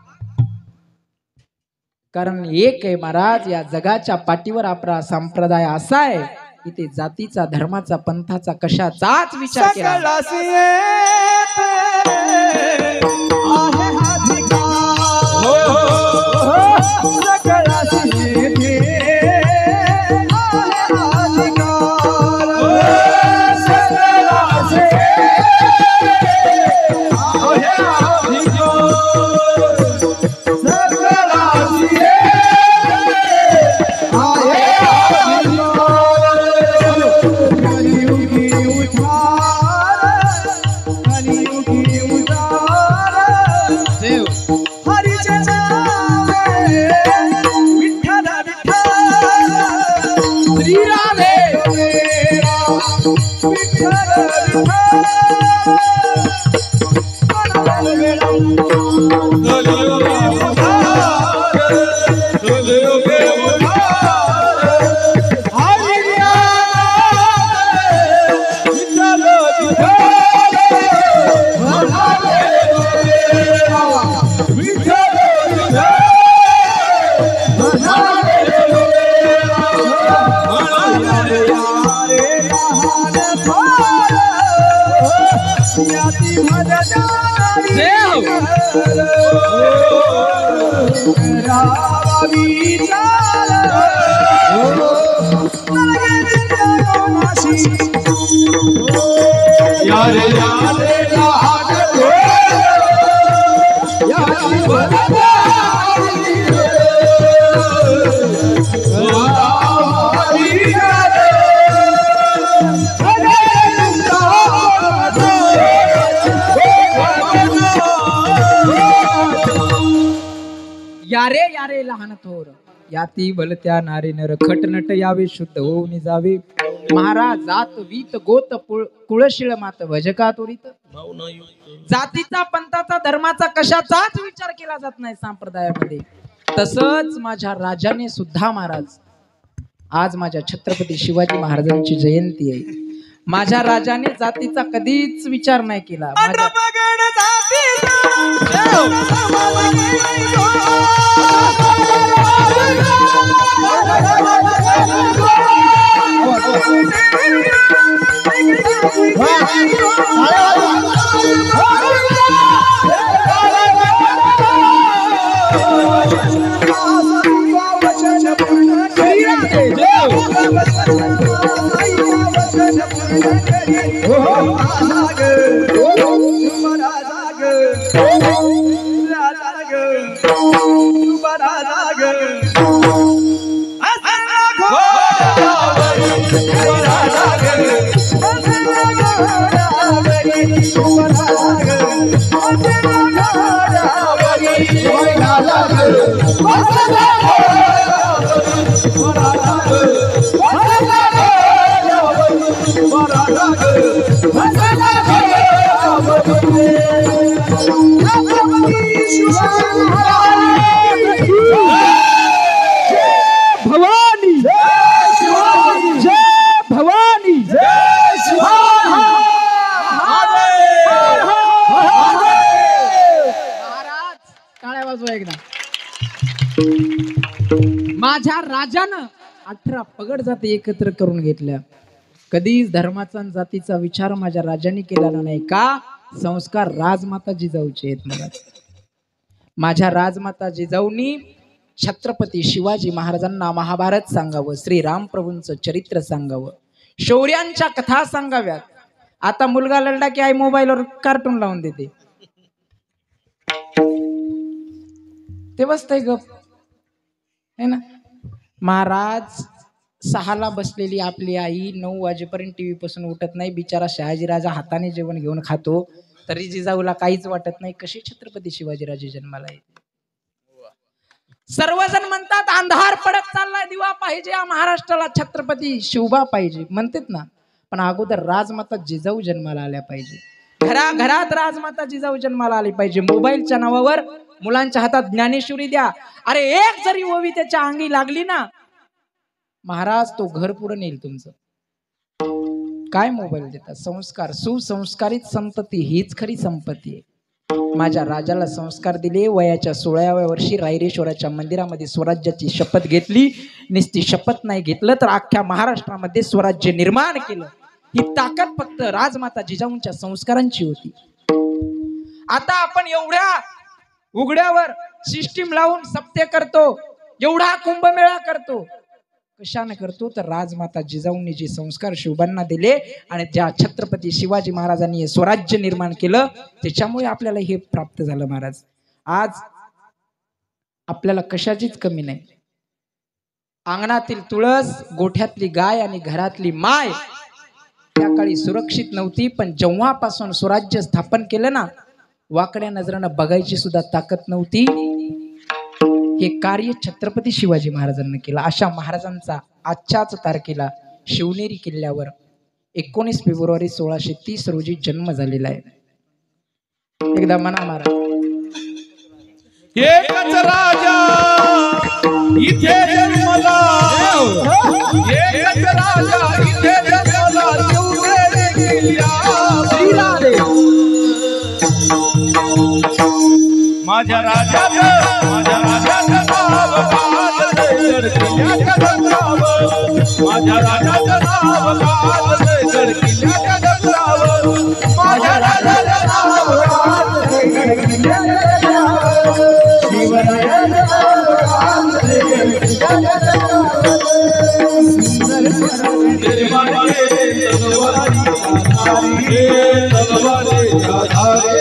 कारण एक आहे महाराज, या जगाच्या पाठीवर आपला संप्रदाय असा आहे की ते जातीचा, धर्माचा, पंथाचा कशाचाच विचार केला नाही. यारे यारे लहान थोर याती भलत्या नारी नर खट नट यावे शुद्ध होऊन जावे. महाराज जात वीत गोत कुळशीळ मात भजका तोरीत. जातीचा, पंथाचा, धर्माचा कशाचाच विचार केला जात नाही संप्रदायामध्ये. तसंच माझ्या राजाने सुद्धा महाराज, आज माझ्या छत्रपती शिवाजी महाराजांची जयंती आहे. माझ्या राजाने जातीचा कधीच विचार नाही केला. माझ्या राजानं 18 पगड जाती एकत्र करून घेतल्या. कधीच धर्माचा आणि जातीचा विचार माझ्या राजांनी केलेला नाही. का? संस्कार राजमाता जिजाऊचे आहेत. मला माझ्या राजमाता जिजाऊनी छत्रपती शिवाजी महाराजांना महाभारत सांगावं, श्रीराम प्रभूंचं चरित्र सांगावं, शौर्यांच्या कथा सांगाव्यात. आता मुलगा लढला की आई मोबाईलवर कार्टून लावून देते, ते बसतंय गप है ना. महाराज 6ला बसलेली आपली आई 9 वाजेपर्यंत टीव्ही पासून उठत नाही. बिचारा शहाजीराजा हाताने जेवण घेऊन खातो, तरी जिजाऊला काहीच वाटत नाही. कशी छत्रपती शिवाजीराजे जन्माला येते. सर्वजण म्हणतात अंधार पडत चाललाय, दिवा पाहिजे या महाराष्ट्राला, छत्रपती शिवबा पाहिजे म्हणतात ना. पण अगोदर राजमाता जिजाऊ जन्माला आल्या पाहिजे. घरात राजमाता जिजाऊ जन्माला आली पाहिजे. मोबाईलच्या नावावर मुलांच्या हातात ज्ञानेश्वरी द्या. अरे एक जरी ओवी त्याच्या अंगी लागली ना महाराज, तो घर पुढे नेईल तुमचं. काय मोबाईल देतात? संस्कार. सुसंस्कारित संपत्ती हीच खरी संपत्ती आहे. माझ्या राजाला संस्कार दिले. वयाच्या 16व्या वर्षी रायरेश्वराच्या मंदिरामध्ये स्वराज्याची शपथ घेतली. नुसती शपथ नाही घेतलं तर अख्ख्या महाराष्ट्रामध्ये स्वराज्य निर्माण केलं. ही ताकद फक्त राजमाता जिजाऊंच्या संस्कारांची होती. आता आपण एवढ्या उघड्यावर सिस्टीम लावून सप्ते करतो, एवढा कुंभमेळा करतो, कशाने करतो? तर राजमाता जिजाऊंनी जे संस्कार शिवबांना दिले आणि ज्या छत्रपती शिवाजी महाराजांनी हे स्वराज्य निर्माण केलं त्याच्यामुळे आपल्याला हे प्राप्त झालं. महाराज, आज आपल्याला कशाचीच कमी नाही. अंगणातील तुळस, गोठ्यातली गाय आणि घरातली माय त्या काळी सुरक्षित नव्हती. पण जेव्हापासून स्वराज्य स्थापन केलं ना, वाकड्या नजरानं बघायची सुद्धा ताकद नव्हती. हे कार्य छत्रपती शिवाजी महाराजांनी केलं. अशा महाराजांचा आजच्याच तारखेला शिवनेरी किल्ल्यावर 19 फेब्रुवारी 1630 रोजी जन्म झालेला आहे. एकदा म्हणा महाराज. एकच राजा इथे जन्मला, एकच राजा इथे जन्मला, शिवनेरी किल्ल्यावर. माझ्या राजाचं नाव गाजलंय किल्ल्याच्या डोंगरावर. माझ्या राजाचं नाव गाजलंय किल्ल्याच्या डोंगरावर. माझ्या राजाचं नाव गाजलंय किल्ल्याच्या डोंगरावर. शिवरायाचं नाव गाजलंय किल्ल्याच्या डोंगरावर. निर्माण केले तलवारीच्या धारे,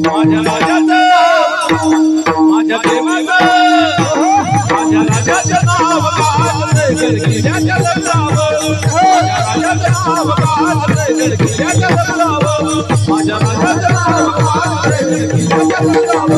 माझ्या राजाचं, माझ्या देवाचं, माझ्या राजाचं नाव गाजलंय किल्ल्याच्या डोंगरावर. माझ्या राजाचं नाव गाजलंय किल्ल्याच्या डोंगरावर. माझ्या राजाचं नाव गाजलंय किल्ल्याच्या डोंगरावर.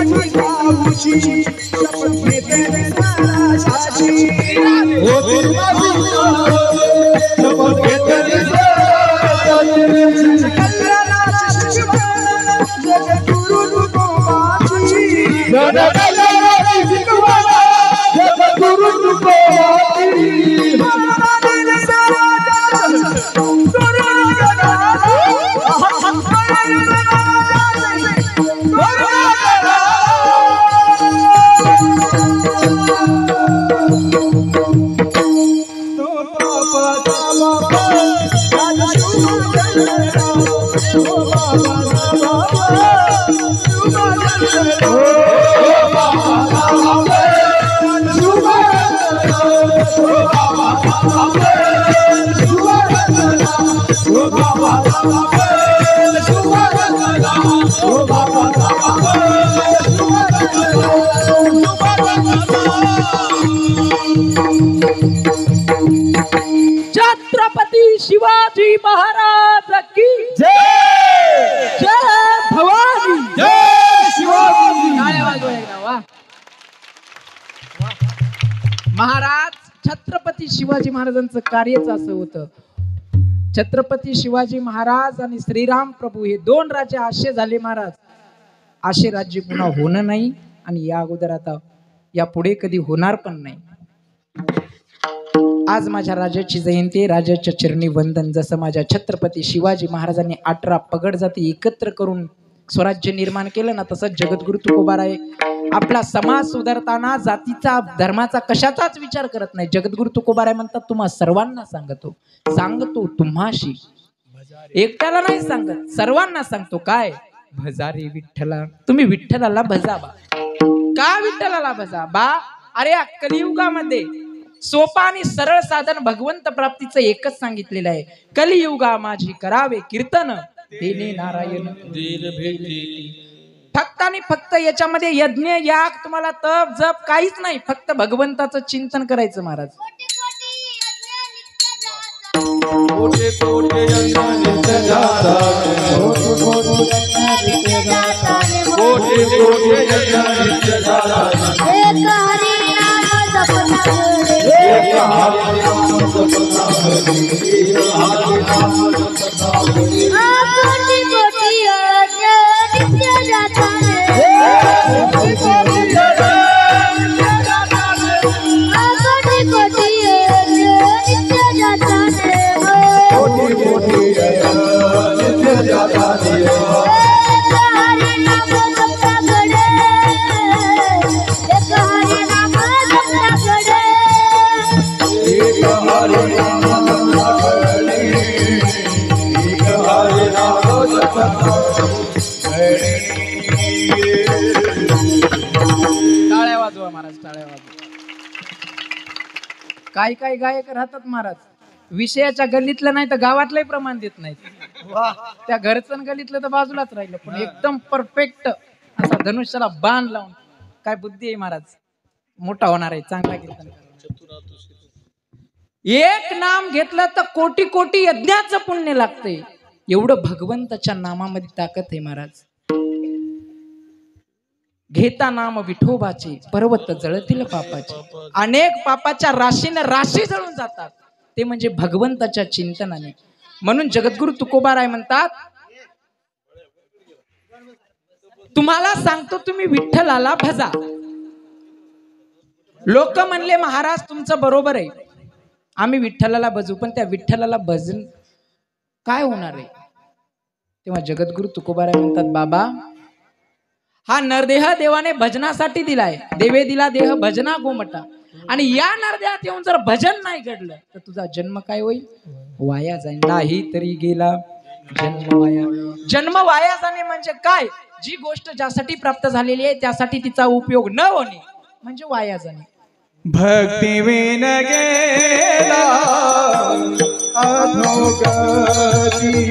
माझी जाऊची शपथ घेते स्वराजाची हो तुझी माझी शपथ घेते स्वराजाची कल्याणाची शिकवण जगद्गुरु तुकोबाची जगद्गुरु तुकोबाची जगद्गुरु तुकोबाची छत्रपती शिवाजी महाराज की जय भवानी जय शिवाजी टाळ्या वाजवा एकदा, वा. महाराज छत्रपती शिवाजी महाराजांचं कार्यच असं होतं. छत्रपती शिवाजी महाराज आणि श्रीराम प्रभू हे दोन राजे असे झाले महाराज, असे राज्य पुन्हा होणं नाही आणि या अगोदर आता या पुढे कधी होणार पण नाही. आज माझ्या राजाची जयंती आहे, राजाच्या चरणी वंदन. जसं माझ्या छत्रपती शिवाजी महाराजांनी 18 पगड जाती एकत्र करून स्वराज्य निर्माण केलं ना, तसंच जगद्गुरु तुकोबाराय आपला समाज सुधारताना जातीचा धर्माचा कशाचाच विचार करत नाही. जगद्गुरु तुकोबाराय म्हणतात तुम्हा सर्वांना सांगतो तुम्हाशी, एकट्याला नाही सांगत, सर्वांना सांगतो. काय भजारे विठ्ठला, तुम्ही विठ्ठलाला भजा बा. का विठ्ठलाला भजा बा? अरे या कलियुगामध्ये सोपा आणि सरळ साधन भगवंत प्राप्तीचं एकच सांगितलेलं आहे. कलियुगा माझी करावे कीर्तन देणे नारायण दीन भेटी. फक्त आणि फक्त याच्यामध्ये यज्ञ याग तुम्हाला तप जप काहीच नाही, फक्त भगवंताचं चिंतन करायचं महाराज. कोटे कोटे यज्ञ नित्य जाता, कोटे कोटे यज्ञ नित्य जाता. एक हरि नाम जपना रे, एक हरि नाम जपना रे, एक हरि नाम जपना रे. कोटि कोटि यज्ञ नित्य जाता रे, कोटि कोटि यज्ञ नित्य जाता रे, कोटि कोटि यज्ञ नित्य जाता रे, कोटि कोटि यज्ञ नित्य जाता रे. एक हरि नाम जपना गडे, एक हरि नाम जपना गडे, एक हरि नाम जपना रे, एक हरि नाम जपना रे. टाळ्या वाजवा महाराज, टाळ्या वाजवा. काही काही गायक राहतात महाराज, विषयाच्या गल्लीतलं नाही तर गावातलंही प्रमाण देत नाहीत. त्या घरचं आणि गल्लीतलं तर बाजूलाच राहिलं, पण एकदम परफेक्ट असा धनुष्याला बाण लावून. काय बुद्धी आहे महाराज, मोठा होणार आहे, चांगला कीर्तन करणार. एक नाम घेतलं तर कोटी कोटी यज्ञाचं पुण्य लागतंय. एवढं भगवंताच्या नामामध्ये ताकद आहे महाराज. घेता नाम विठोबाचे पर्वत जळतील पापाचे. अनेक पापाच्या राशीने राशी जळून जातात, ते म्हणजे भगवंताच्या चिंतनाने. म्हणून जगद्गुरु तुकोबाराय म्हणतात तुम्हाला सांगतो तुम्ही विठ्ठलाला भजा. लोक म्हणले महाराज तुमचं बरोबर आहे, आम्ही विठ्ठलाला भजू, पण त्या विठ्ठलाला भजन काय होणार आहे? तेव्हा जगद्गुरु तुकोबाराय म्हणतात बाबा, हा नरदेह देवाने भजनासाठी दिलाय. देवे दिला देह भजना गोमटा, आणि या नरदेहात येऊन जर भजन नाही घडलं तर तुझा जन्म काय होईल? वाया जाईल. नाही तरी गेला जन्म वाया. जन्म वाया जाणे म्हणजे काय? जी गोष्ट ज्यासाठी प्राप्त झालेली आहे त्यासाठी तिचा उपयोग न होणे म्हणजे वाया जाणे. भक्ती विन गेला अधोगती,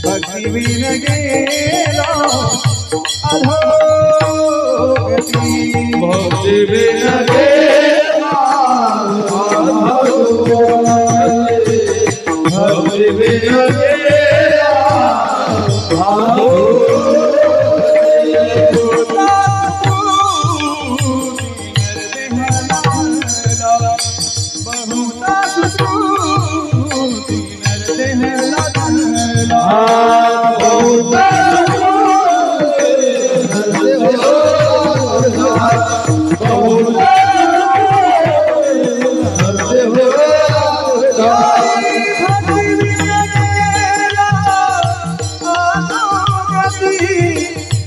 भक्ती विन गेला अधोगती, भक्ती बिन गेला अधोगती, भक्ती बिन गेला अधोगती.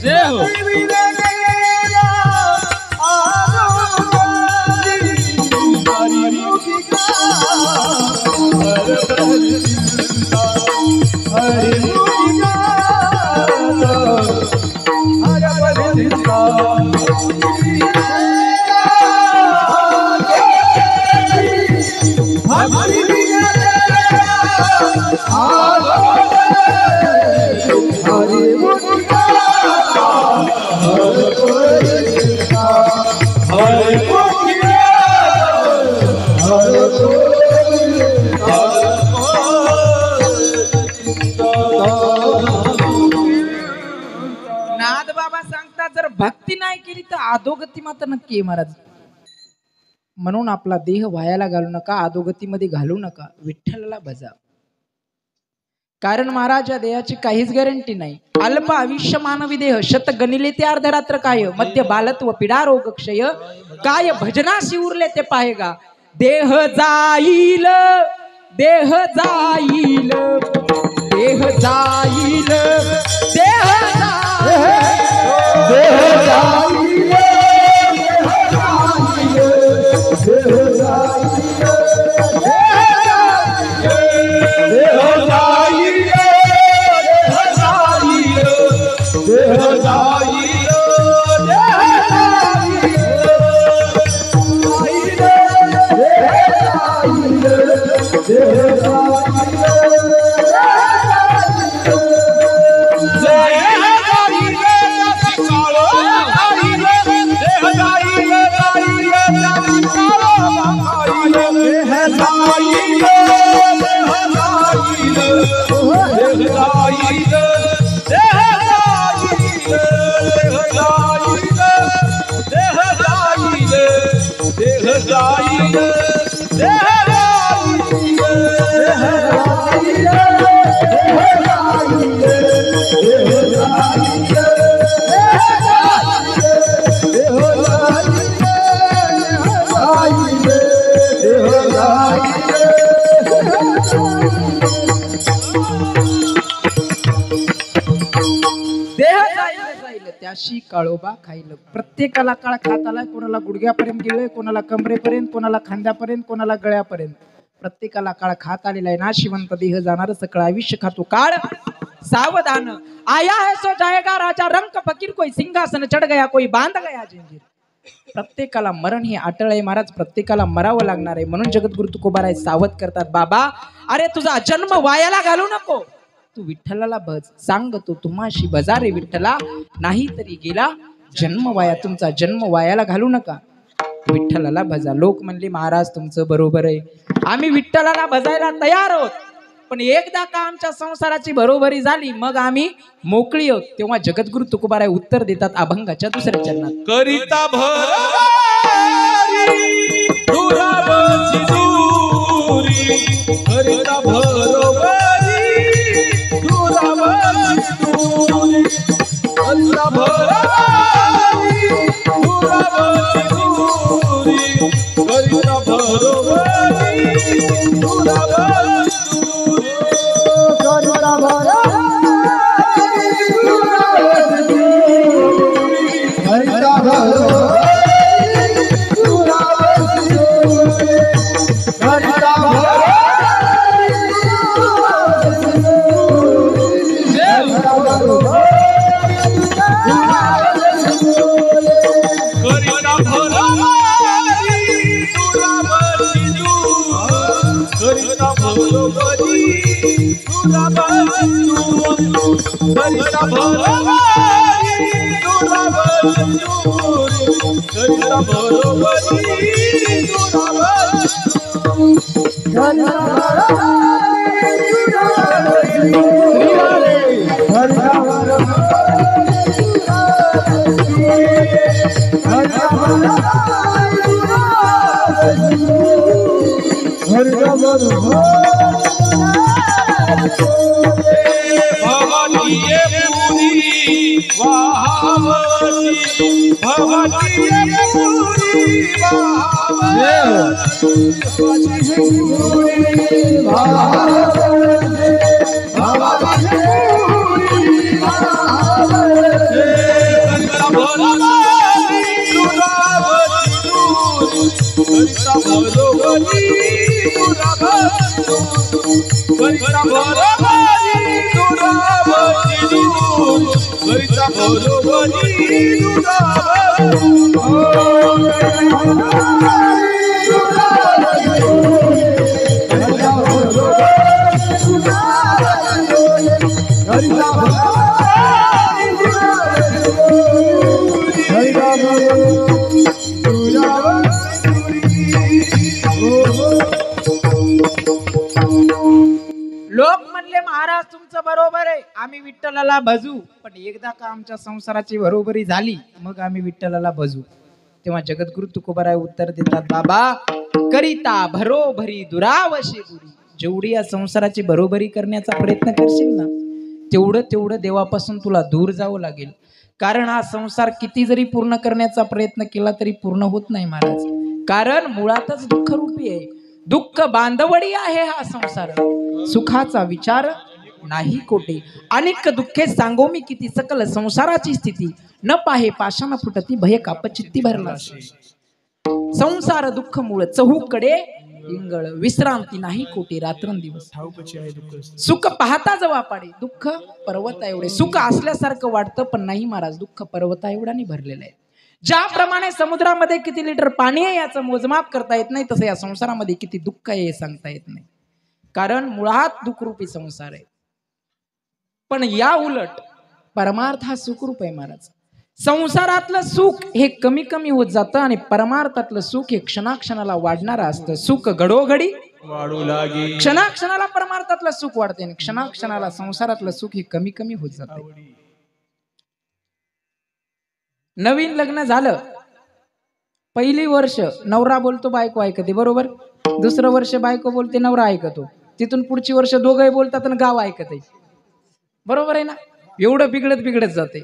जय हो. नाद बाबा सांगतात जर भक्ती नाही केली तर अधोगती मात्र नक्की आहे महाराज. म्हणून आपला देह वायाला घालू नका, अधोगतीमध्ये घालू नका, विठ्ठलाला भजा. कारण महाराज या देहाची काहीच गॅरंटी नाही. अल्प आयुष्य मानवी देह, शत गणिले ते अर्धरात्र काय, मध्य बालत्व पीडा रोग क्षय, काय भजनाशी उरले ते पाहेगा. देह जाईल, देह जाईल, देह जाईल, देह त्याशी काळोबा खाईल. प्रत्येकाला काळ खात आलाय, कोणाला गुडघ्यापर्यंत गेलोय, कोणाला कमरेपर्यंत, कोणाला खांद्यापर्यंत, कोणाला गळ्यापर्यंत. प्रत्येकाला काळ खात आलेला आहे. नाशिवंत देह जाणार, सकळ आयुष्य खातो काळ. सावधान आया है सो जाएगा, राजा रंक फकीर कोई सिंहासन चढ गया, कोई बांध गया जंजीर. प्रत्येकाला मरण हे अटळ आहे महाराज, प्रत्येकाला मरावं लागणार आहे. म्हणून जगद्गुरु तुकोबाराय सावध करतात, बाबा अरे तुझा जन्म वायाला घालू नको, तू विठ्ठलाला भज. सांगतो तुम्हाशी भजा रे विठ्ठला, नाही तरी गेला जन्म वाया. तुमचा जन्म वायाला घालू नका, विठ्ठलाला भजा. लोक म्हणले महाराज तुमचं बरोबर आहे, आम्ही विठ्ठलाला भजायला तयार आहोत, पण एकदा का आमच्या संसाराची बरोबरी झाली मग आम्ही मोकळी आहोत. तेव्हा जगद्गुरु तुकोबाराय उत्तर देतात अभंगाच्या दुसऱ्या चरणात. करिता भरारी दुराबची दूरी, करिता भरोबरी दुराबची दूरी, करिता भरारी दुराबची दूरी, करिता भरोबरी दुराबची दूरी, करिता करिता बरोबरी दुरावची दूर करिता बरोबरी लोक म्हणले महाराज तुमचं बरोबर आहे, आम्ही विठ्ठलाला भजू. पण एकदा का आमच्या संसाराची बरोबरी झाली मग आम्ही विठ्ठलाला भजू. तेव्हा जगद्गुरु तुकोबाराय उत्तर देतात, बाबा करिता भरोभरी दुरावशी दुरी. जेवढी या संसाराची बरोबरी करण्याचा प्रयत्न करशील ना तेवढं देवापासून तुला दूर जावं लागेल. कारण हा संसार किती जरी पूर्ण करण्याचा प्रयत्न केला तरी पूर्ण होत नाही महाराज. कारण मुळातच दुःखरूपी आहे. दुःख बांधवडी आहे हा संसार. सुखाचा विचार नाही कोटे. अनेक दुःखे सांगो मी किती सकल संसाराची स्थिती. न पाहे पाषाण फुटती भय कापचित्ती भरला. संसार दुःख मूळ चहूकडे इंगळ. विश्रांती नाही कोटे रात्रंदिवस. सुख पाहता जवा पाडे दुःख पर्वता एवढे. सुख असल्यासारखं वाटतं पण नाही महाराज, दुःख पर्वता एवढ्याने भरलेलं आहे. ज्याप्रमाणे समुद्रामध्ये किती लिटर पाणी आहे याचं मोजमाप करता येत नाही, तसं या संसारामध्ये किती दुःख आहे हे सांगता येत नाही. कारण मुळात दुःखरूपी संसार आहे. पण या उलट परमार्थ हा सुखरूप आहे महाराज. संसारातलं सुख हे कमी कमी होत जातं आणि परमार्थातलं सुख हे क्षणाक्षणाला वाढणारं असतं. सुख घडोघडी वाढू लागे. क्षणाक्षणाला परमार्थातलं सुख वाढते आणि क्षणाक्षणाला संसारातलं सुख हे कमी कमी होत जातं. नवीन लग्न झालं, पहिली वर्ष नवरा बोलतो बायको ऐकते, बरोबर. दुसरं वर्ष बायको बोलते नवरा ऐकतो. तिथून पुढची वर्ष दोघंही बोलतात आणि गाव ऐकते, बरोबर आहे ना. एवढं बिघडत जाते.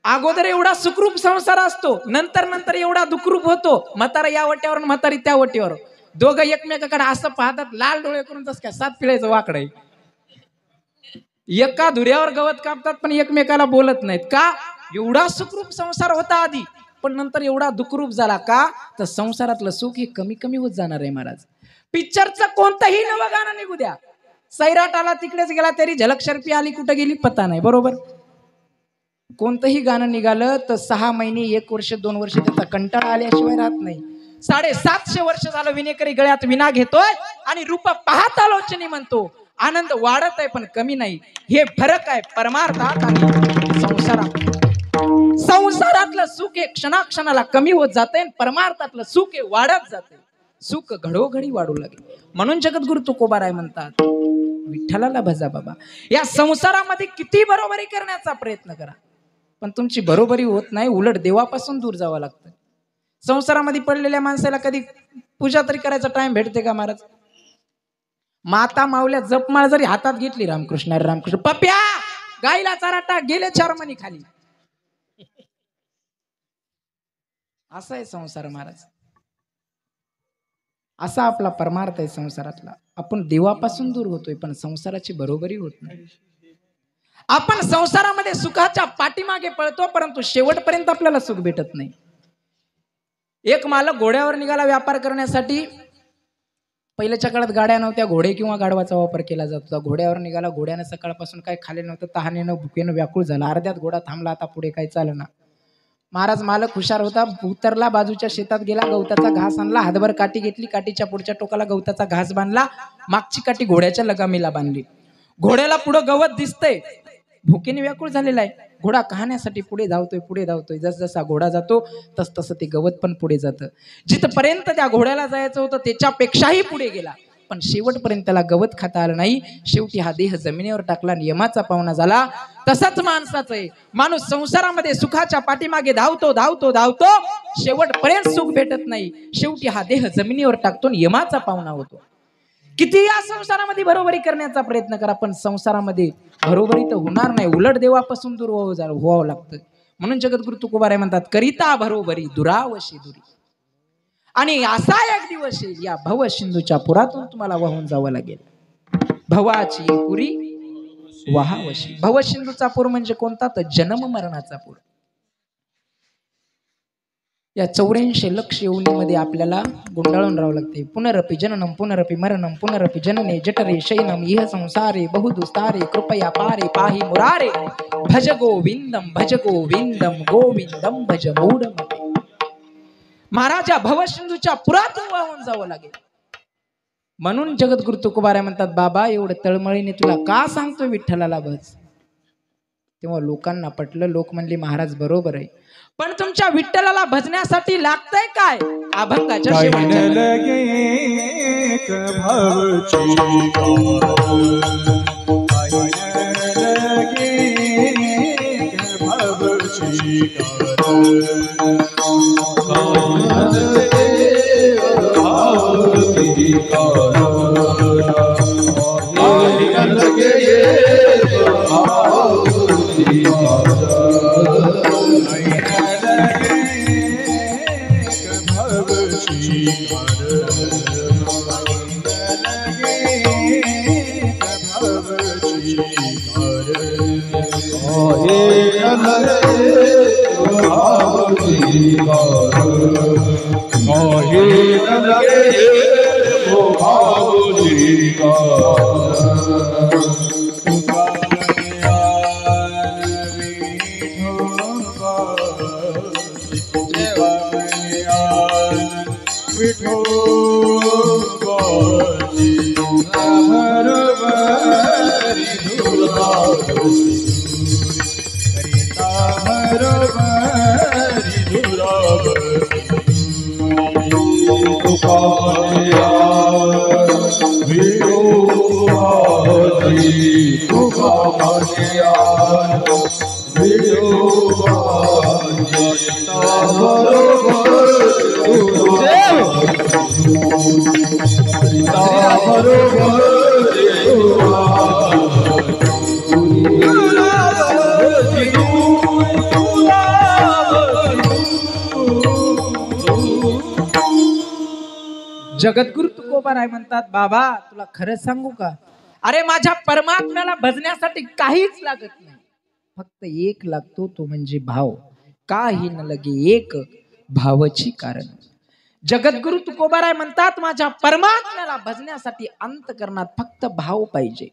अगोदर एवढा सुखरूप संसार असतो, नंतर एवढा दुःखरूप होतो. म्हातारा या वट्यावर म्हातारी त्या वट्यावर. दोघं एकमेकाकडे असं पाहतात, लाल डोळे करून तस काय 7 पिढ्याचं वाकड आहे. एका धुऱ्यावर गवत कापतात पण एकमेकाला बोलत नाहीत. का? एवढा सुखरूप संसार होता आधी, पण नंतर एवढा दुःखरूप झाला. का? तर संसारातलं सुख हे कमी कमी होत जाणार आहे महाराज. पिक्चरचं कोणतंही नवं गाणं निघू द्या, सैराट आला तिकडेच गेला तरी झलक शर्फी आली कुठं गेली पता नाही, बरोबर. कोणतंही गाणं निघालं तर 6 महिने 1 वर्ष 2 वर्ष त्याचा कंटाळा आल्याशिवाय राहत नाही. 750 वर्ष झालं विनेकरी गळ्यात विना घेतोय आणि रूप पाहता लोचनी म्हणतो. आनंद वाढत आहे पण कमी नाही. हे फरक आहे परमार्थात आणि संसारात. संसारातलं सुख हे क्षणाक्षणाला कमी होत जाते आणि परमार्थातलं सुख हे वाढत जाते. सुख घडोघडी वाढू लागेल. म्हणून जगद्गुरु तुकोबाराय म्हणतात, विठ्ठलाला भजा बाबा. या संसारामध्ये किती बरोबरी करण्याचा प्रयत्न करा पण तुमची बरोबरी होत नाही, उलट देवापासून दूर जावं लागतं. संसारामध्ये पडलेल्या माणसाला कधी पूजा तरी करायचा टाइम भेटते का महाराज? माता माऊल्या जपमाळ जरी हातात घेतली, रामकृष्ण अरे रामकृष्ण, पप्या गाईला चारा टाक, गेले 4 मणी खाली. असा आहे संसार महाराज. असा आपला परमार्थ आहे संसारातला. आपण देवापासून दूर होतोय पण संसाराची बरोबरी होत नाही. आपण संसारामध्ये सुखाच्या पाठीमागे पळतो परंतु शेवटपर्यंत आपल्याला सुख भेटत नाही. एक मालक घोड्यावर निघाला व्यापार करण्यासाठी. पहिल्याच्या काळात गाड्या नव्हत्या, घोडे किंवा गाढवाचा वापर केला जात होता. घोड्यावर निघाला, घोड्याने सकाळपासून काही खाल्ले नव्हतं, तहानेनं भुकेनं व्याकुळ झाला. अर्ध्यात घोडा थांबला, आता पुढे काही चालना. महाराज मालक हुशार होता, उतरला, बाजूच्या शेतात गेला, गवताचा घास आणला, हातभर काठी घेतली, काठीच्या पुढच्या टोकाला गवताचा घास बांधला, मागची काठी घोड्याच्या लगामीला बांधली. घोड्याला पुढं गवत दिसतंय, भुकेने व्याकुळ झालेला आहे. घोडा खाण्यासाठी पुढे धावतोय. जसजसा घोडा जातो तसतसं ते गवत पण पुढे जातं. जिथपर्यंत त्या घोड्याला जायचं होतं त्याच्यापेक्षाही पुढे गेला, पण शेवटपर्यंत त्याला गवत खाता आलं नाही. शेवटी हा देह जमिनीवर टाकला, नियमाचा पावना झाला. तसाच माणसाचं आहे. माणूस संसारामध्ये सुखाच्या पाठीमागे धावतो, शेवटपर्यंत सुख भेटत नाही. शेवटी हा देह जमिनीवर टाकतो, नियमाचा पावना होतो. किती या संसारामध्ये बरोबरी करण्याचा प्रयत्न करा पण संसारामध्ये बरोबरी तर होणार नाही, उलट देवापासून दूर व्हावं लागतं. म्हणून जगद्गुरु तुकोबाराय म्हणतात, करिता बरोबरी दुरावशी दुरी. आणि असा एक दिवस येईल या भव सिंधूच्या पुरातून तुम्हाला वाहून जावं लागेल. भवाची पुरी वाहावशी. भव सिंधूचा पूर म्हणजे कोणता? तर जन्म मरणाचा पूर. या 84 लक्ष योनीमध्ये आपल्याला गुंडाळून राहावं लागते. पुनरपि जननम पुनरपि मरणम पुनरपि जनने जठरे शयनम इह संसारे बहुदुस्तारे कृपया पारे पाहि मुरारे भज गोविंदम गोविंदम भज मूढमते. महाराज या भवसिंधूच्या पुरातून वाहून जावं लागेल. म्हणून जगद्गुरु तुकोबाराय म्हणतात, बाबा एवढं तळमळीने तुला का सांगतोय विठ्ठलाला भज. तेव्हा लोकांना पटलं. लोक म्हणले महाराज बरोबर आहे, पण तुमच्या विठ्ठलाला भजण्यासाठी लागतंय काय? अभंगाच्या शेवटच्या जगद्गुरु तुकोबाराय म्हणतात, बाबा तुला खरं सांगू का? अरे माझ्या परमात्म्याला भजण्यासाठी काहीच लागत नाही, फक्त एक लागतो, तो म्हणजे भाव. काही न लगे एक भावाची कारण. जगद्गुरु तुकोबाराय म्हणतात, माझ्या परमात्म्याला भजण्यासाठी अंतकरणात फक्त भाव पाहिजे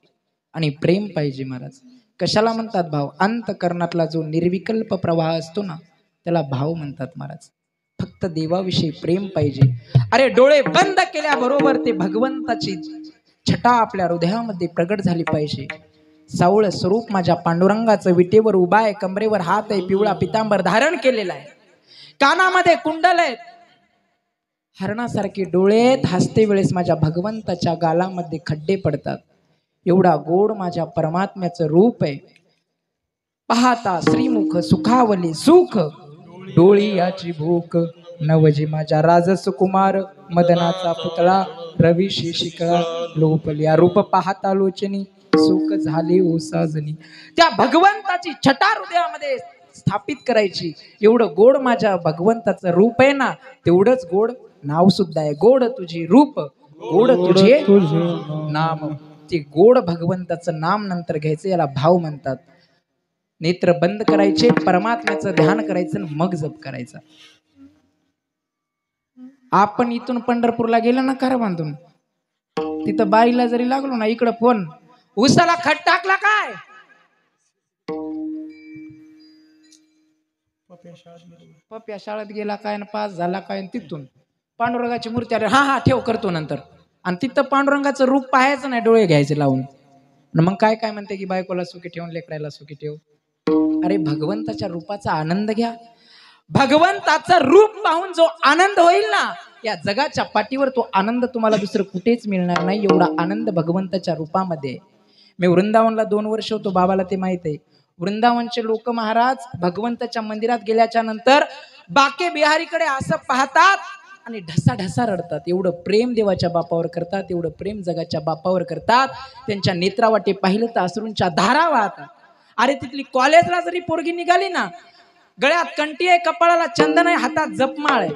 आणि प्रेम पाहिजे. महाराज कशाला म्हणतात भाव? अंतकरणातला जो निर्विकल्प प्रवाह असतो ना, त्याला भाव म्हणतात महाराज. फक्त देवाविषयी प्रेम पाहिजे. अरे डोळे बंद केल्याबरोबर ते भगवंताची छटा आपल्या हृदयामध्ये प्रगट झाली पाहिजे. सावळ स्वरूप माझ्या पांडुरंगाचं विटेवर उभा आहे, कमरेवर हात आहे, पिवळा पितांबर धारण केलेला आहे, कानामध्ये कुंडल आहेत, हरणासारखे डोळे आहेत. हसते वेळेस माझ्या भगवंताच्या गालामध्ये खड्डे पडतात. एवढा गोड माझ्या परमात्म्याचं रूप आहे. पाहता श्रीमुख सुखावली सुख, डोळी याची भूक, नवजी माझ्या राजस कुमार, मदनाचा पुतळा रवीशी शिकळा, लोपल्या रूप पाहता लोचनी, सुख झाले ओ साजनी. त्या भगवंताची छटा हृदयामध्ये स्थापित करायची. एवढं गोड माझ्या भगवंताचं रूप आहे ना, तेवढंच गोड नाव सुद्धा आहे. गोड तुझे रूप, गोड तुझे नाम. ते गोड भगवंताचं नाम नंतर घ्यायचं, याला भाव म्हणतात. नेत्र बंद करायचे, परमात्म्याचं ध्यान करायचं, मग जप करायचा. आपण इथून पंढरपूरला गेलो ना कार बांधून, तिथं बाईला जरी लागलो ना, इकडं फोन, उसाला खट टाकला काय, पप्या शाळेत गेला काय, पास झाला काय, तिथून पांडुरंगाची मूर्ती आली, हा ठेव करतो नंतर. आणि तिथं पांडुरंगाचं रूप पाहायचं नाही, डोळे घ्यायचे लावून. मग काय काय म्हणते की बायकोला सुखी ठेवून लेकरायला सुखी ठेव. अरे भगवंताच्या रूपाचा आनंद घ्या. भगवंताचं रूप पाहून जो आनंद होईल ना, या जगाच्या पाठीवर तो आनंद तुम्हाला दुसरं कुठेच मिळणार नाही. एवढा आनंद भगवंताच्या रूपामध्ये. मी वृंदावनला 2 वर्ष होतो, बाबाला ते माहित आहे. वृंदावनचे लोक महाराज भगवंताच्या मंदिरात गेल्याच्या नंतर बाके बिहारीकडे असं पाहतात आणि ढसाढसा रडतात. एवढं प्रेम देवाच्या बापावर करतात, एवढं प्रेम जगाच्या बापावर करतात. त्यांच्या नेत्रावाटे पाहिलं तर अश्रूंच्या धारा वाहतात. अरे तिथली कॉलेजला जरी पोरगी निघाली ना, गळ्यात कंठी आहे, कपाळाला चंदन आहे, हातात जपमाळ आहे,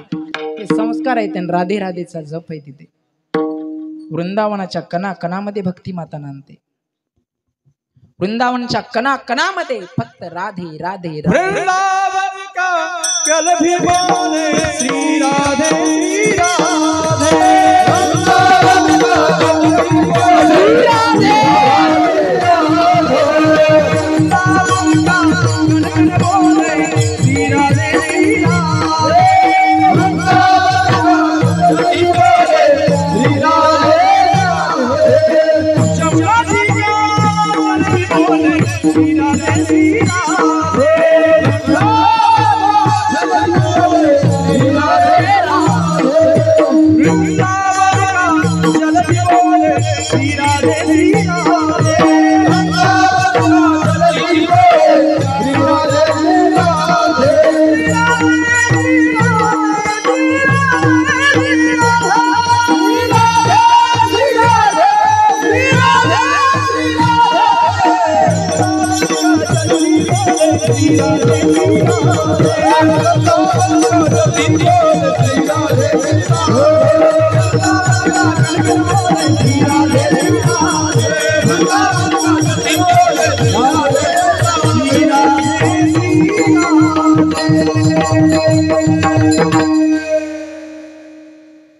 ते संस्कार आहेत. आणि राधे राधेचा जप आहे तिथे. वृंदावनाच्या कणा कणामध्ये भक्ती माता नांदते. वृंदावनच्या कणा कणामध्ये फक्त राधे राधे राधे. वृंदावन का कल भी माने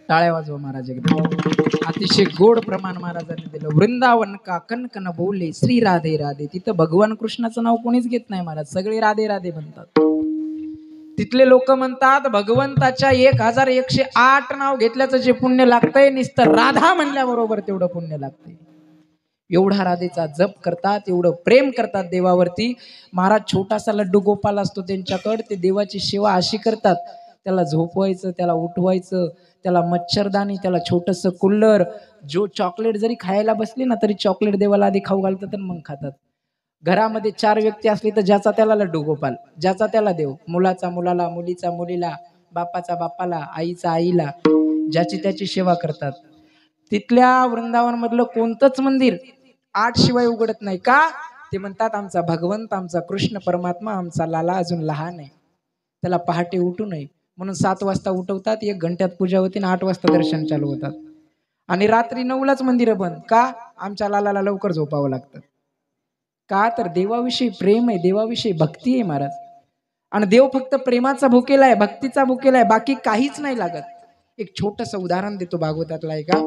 टाळ्या वाजवा महाराज एकदम. अतिशय गोड प्रमाण महाराजांनी दिलं. वृंदावन का कणकण बोलले श्री राधे राधे. तिथं भगवान कृष्णाचं नाव कोणीच घेत नाही महाराज, सगळे राधे राधे म्हणतात. तिथले लोक म्हणतात भगवंताच्या 1108 नाव घेतल्याचं जे पुण्य लागतंय नुसतं राधा म्हणल्याबरोबर तेवढं पुण्य लागतंय. एवढा राधेचा जप करतात, एवढं प्रेम करतात देवावरती. महाराज छोटासा लड्डू गोपाल असतो त्यांच्याकडे, ते देवाची सेवा अशी करतात, त्याला झोपवायचं, त्याला उठवायचं, त्याला मच्छरदाणी, त्याला छोटंसं कुल्लर. जो चॉकलेट जरी खायला बसली ना तरी चॉकलेट देवाला आधी खाऊ घालतात आणि मग खातात. घरामध्ये 4 व्यक्ती असली तर ज्याचा त्याला लड्डू गोपाल, ज्याचा त्याला देव. मुलाचा मुलाला, मुलीचा मुलीला, बापाचा बापाला, आईचा आईला, ज्याची त्याची सेवा करतात. तिथल्या वृंदावन मधलं कोणतंच मंदिर 8 शिवाय उघडत नाही. का? ते म्हणतात आमचा भगवंत, आमचा कृष्ण परमात्मा, आमचा लाला अजून लहान आहे, त्याला पहाटे उठू नये म्हणून 7 वाजता उठवतात. 1 घंट्यात पूजा होती आणि 8 वाजता दर्शन चालू होतात. आणि रात्री 9लाच मंदिरं बंद. का? आमच्या लालाला लवकर झोपावं लागतं. का? तर देवाविषयी प्रेम आहे, देवाविषयी भक्ती आहे महाराज. आणि देव फक्त प्रेमाचा भुकेला आहे, भक्तीचा भुकेला आहे, बाकी काहीच नाही लागत. एक छोटस उदाहरण देतो भागवतातला आहे का.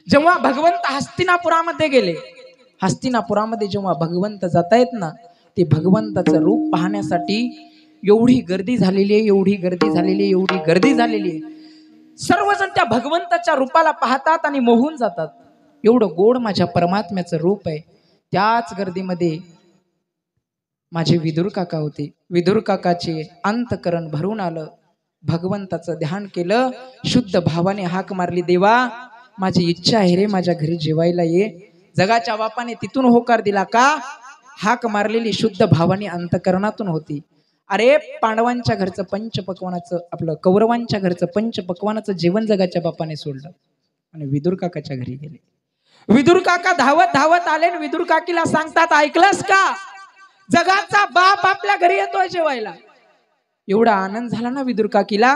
जेव्हा भगवंत हस्तिनापुरामध्ये गेले, हस्तिनापुरामध्ये जेव्हा भगवंत जातायत ना, ते भगवंताचं रूप पाहण्यासाठी एवढी गर्दी झालेली आहे, एवढी गर्दी झालेली आहे, एवढी गर्दी झालेली आहे. सर्वजण त्या भगवंताच्या रूपाला पाहतात आणि मोहून जातात. एवढं गोड माझ्या परमात्म्याचं रूप आहे. त्याच गर्दीमध्ये माझे विदुर काका होते. विदुर काकाचे अंतकरण भरून आलं. भगवंताचं ध्यान केलं, शुद्ध भावाने हाक मारली, देवा माझी इच्छा आहे रे, माझ्या घरी जेवायला ये. जगाच्या बापाने तिथून होकार दिला. का? हाक मारलेली शुद्ध भावाने अंतकरणातून होती. अरे पांडवांच्या घरचं पंचपक्वानाचं, आपलं कौरवांच्या घरचं पंचपक्वानाचं जेवण जगाच्या बापाने सोडलं आणि विदुर काकाच्या घरी गेले. विदुर काका धावत धावत आले आणि विदुर काकीला सांगतात, ऐकलंस का, जगाचा बाप आपल्या घरी येतोय जेवायला. एवढा आनंद झाला ना विदुर काकीला.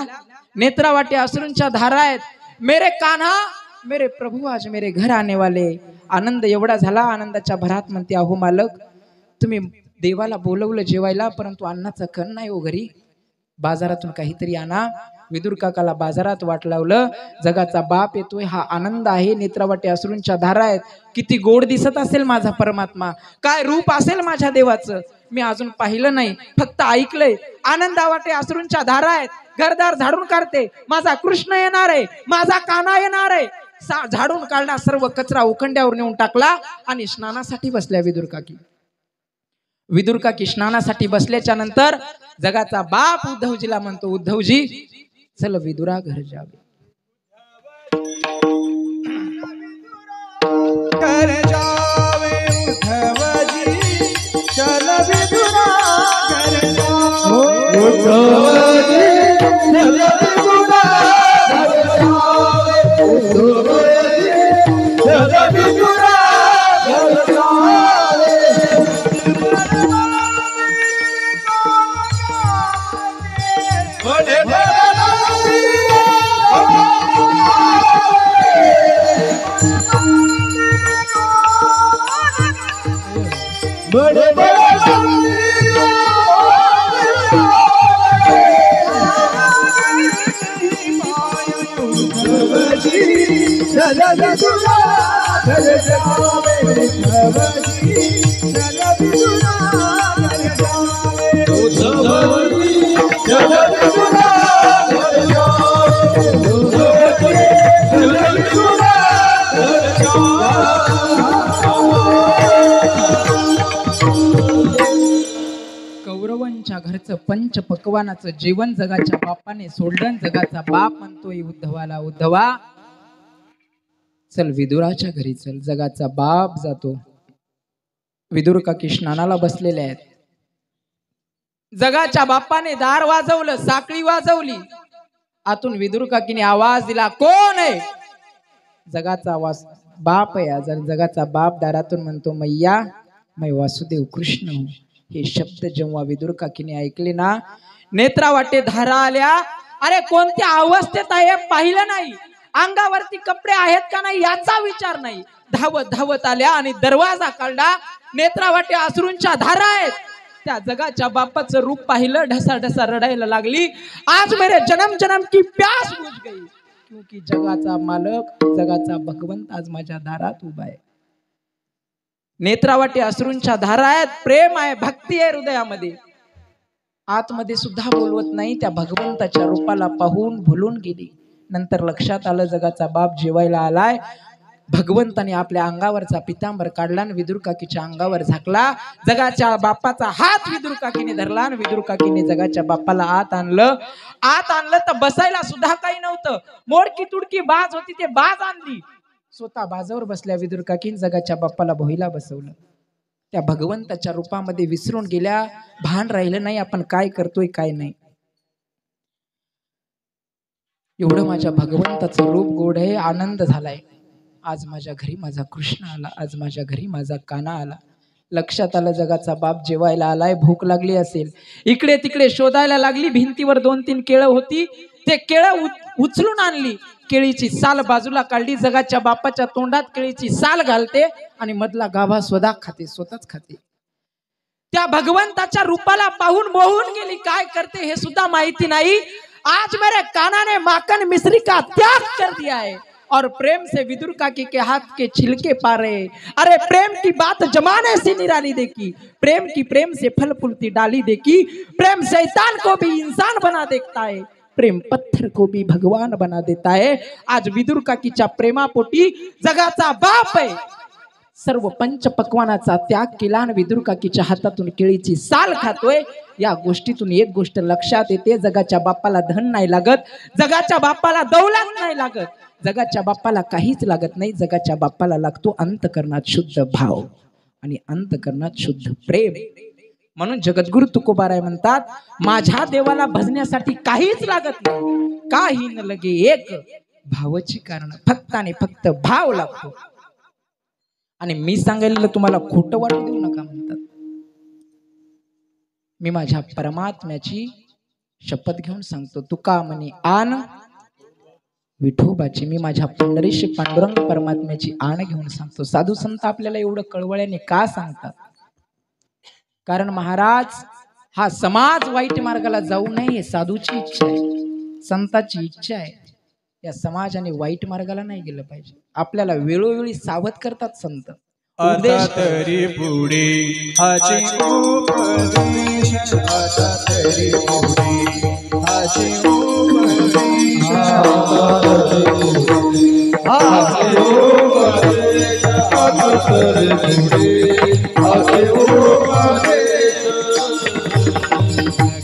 नेत्रावाटे अश्रूंच्या धारा आहेत. मेरे कान्हा, मेरे प्रभू आज मेरे घर आने वाले. आनंद एवढा झाला, आनंदाच्या भरात म्हणते, अहो मालक तुम्ही देवाला बोलवलं जेवायला, परंतु अन्नाचं कण नाही हो घरी, बाजारातून काहीतरी आणा. विदुर काकाला बाजारात वाट लावलं. जगाचा बाप येतोय हा आनंद आहे. नेत्रावाटे अश्रूंच्या धारा आहेत. किती गोड दिसत असेल माझा परमात्मा, काय रूप असेल माझ्या देवाचं, मी अजून पाहिलं नाही, फक्त ऐकलंय. आनंदावाटे अश्रूंच्या धारा आहेत. घरदार झाडून काढते, माझा कृष्ण येणार आहे, माझा कान्हा येणार आहे. झाडून काढला, सर्व कचरा उखंड्यावर नेऊन टाकला आणि स्नानासाठी बसल्या विदुर काकी. विदुर काकी स्नानासाठी बसल्याच्या नंतर जगाचा बाप उद्धवजीला म्हणतो, उद्धवजी चल विदुरा घर जावे. घर जावे उद्धवजी, चल विदुरा घर जावे. उद्धवजी चल विदुरा घर जावे. उद्धवजी चल विदुरा घर जावे. बड़े बड़े बड़े कौरवांच्या घरचं पंच पक्वानाचं जेवण जगाच्या बापाने सोडलं. जगाचा बाप म्हणतोय उद्धवाला, उद्धवा चल विदुराच्या घरी चल. जगाचा बाप जातो. विदुर काकी स्नानाला बसलेले आहेत. जगाच्या बापाने दार वाजवलं, साखळी वाजवली. आतून विदुर काकीने आवाज दिला, कोण आहे? जगाचा बाप आहे. जगाचा बाप दारातून म्हणतो, मैया मैं वासुदेव कृष्ण हूं. हे शब्द जेव्हा विदुर काकीने ऐकले ना, नेत्रावाटे धारा आल्या. अरे कोणत्या अवस्थेत आहे पाहिलं नाही, अंगावरती कपडे आहेत का नाही याचा विचार नाही. धावत धावत आल्या आणि दरवाजा काढला. नेत्रावाटे अश्रूंच्या धारा आहेत. त्या जगाच्या बापाचं रूप पाहिलं, ढसा ढसा रडायला लागली. आज मेरे जन्म जन्म की प्यास बुझ गई, क्योंकि जगाचा मालक, जगाचा भगवंत आज माझ्या दारात उभा आहे. नेत्रावाटे अश्रूंच्या धारा आहेत. प्रेम आहे, भक्ती आहे हृदयामध्ये. आतमध्ये सुद्धा बोलवत नाही. त्या भगवंताच्या रूपाला पाहून भुलून गेली. नंतर लक्षात आलं जगाचा बाप जेवायला आलाय. भगवंताने आपल्या अंगावरचा पितांबर काढला आणि विदुर काकीच्या अंगावर झाकला. जगाच्या बापाचा हात विदुर काकीने धरला आणि विदुर काकीने जगाच्या बापाला आत आणलं. आत आणलं तर बसायला सुद्धा काही नव्हतं. मोडकी तुडकी बाज होती, ते बाज आणली. स्वतः बाजावर बसल्या विदुर काकीन जगाच्या बाप्पाला भोईला बसवलं. त्या भगवंताच्या रूपामध्ये विसरून गेल्या. भान राहिलं नाही आपण काय करतोय काय नाही. एवढं माझ्या भगवंताचं रूप गोड आहे. आनंद झालाय. आज माझ्या घरी माझा कृष्ण आला, आज माझ्या घरी माझा कान्हा आला. लक्षात आलं जगाचा बाप जेवायला आलाय. भूक लागली असेल. इकडे तिकडे शोधायला लागली. भिंतीवर 2-3 केळं होती, ते केळं उचलून आणली. केळीची साल बाजूला काढली. जगाच्या बापाच्या तोंडात केळीची साल घालते आणि मधला गाभा स्वतः खाते, स्वतःच खाते. त्या भगवंताच्या रूपाला पाहून मोहून गेली. काय करते हे सुद्धा माहिती नाही. आज मेरे कान्हा ने माखन मिश्री का त्याग कर दिया है और प्रेम से विदुर काकी के हाथ के छिलके पा रहे. अरे प्रेम की बात जमाने से निराली देखी, प्रेम की प्रेम से फल फूलती डाली देखी. प्रेम शैतान को भी इंसान बना देता है, प्रेम पत्थर को भी भगवान बना देता है. आज विदुर काकीच्या प्रेमापोटी जगाचा बाप आहे सर्व पंच पक्वानाचा त्याग केला आणि विदुर काकीच्या हातातून केळीची साल खातोय. या गोष्टीतून एक गोष्ट लक्षात येते, जगाच्या बापाला धन नाही लागत, जगाच्या बापाला दौलत नाही लागत, जगाच्या बापाला काहीच लागत नाही. जगाच्या बापाला लागतो अंतकरणात शुद्ध भाव आणि अंतकरणात शुद्ध प्रेम. म्हणून जगद्गुरु तुकोबाराय म्हणतात, माझ्या देवाला भजण्यासाठी काहीच लागत नाही. काही न लगे एक भावाची कारण, फक्त आणि फक्त भाव लागतो. आणि मी सांगायला तुम्हाला खोटं वाटू देऊ नका म्हणतात. मी माझ्या परमात्म्याची शपथ घेऊन सांगतो. तुका म्हणे आण विठोबाची, मी माझ्या पंढरीशी पांडुरंग परमात्म्याची आण घेऊन सांगतो. साधू संत आपल्याला एवढं कळवळ्याने का सांगतात? कारण महाराज, हा समाज वाईट मार्गाला जाऊ नये हे साधूची इच्छा आहे, संताची इच्छा आहे. या समाजाने वाईट मार्गाला नाही गेलं पाहिजे. आपल्याला वेळोवेळी सावध करतात संत. आता तरी पुढे हाची उपदेश, आता तरी पुढे हाची उपदेश, हाची उपदेश, आता तरी पुढे हाची उपदेश.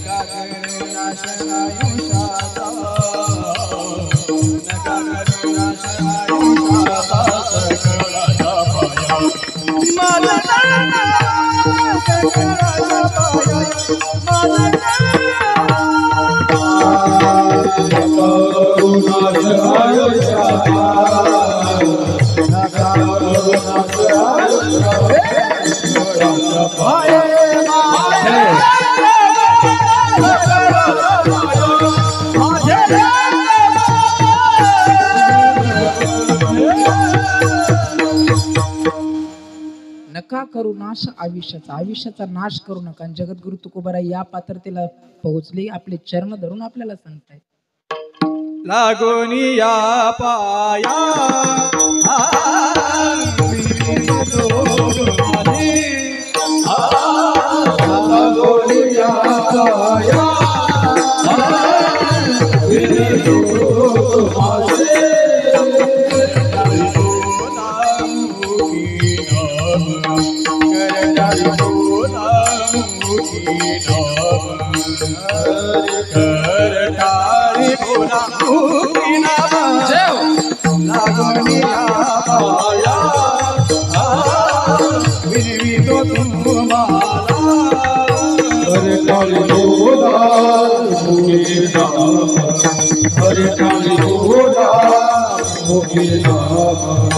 नका करू नाश आयुष्याचा, नका करू नाश आयुष्याचा, सकळाचा पाया माझा सकळाचा पाया माझा. करू नाश आयुष्याचा, नका करू नाश आयुष्याचा पाया नका करू नाश आयुष्याचा, आयुष्याचा नाश करू नका. जगद्गुरु तुकोबाराय या पात्रतेला पोहोचले. आपले चरण धरून आपल्याला सांगतायत, लागोनी या पाया पाया विनतो माझे हरे काली गोदा मुखी नाम हरे काली गोदा मुखी नाम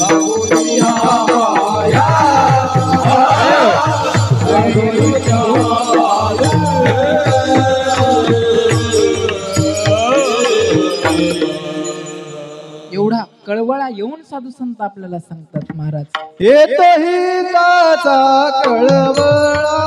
लागुनिया माया लागुनिया एवढा कळवळा येऊन साधू संत आपल्याला सांगतात महाराज येत हिताचा कळवळा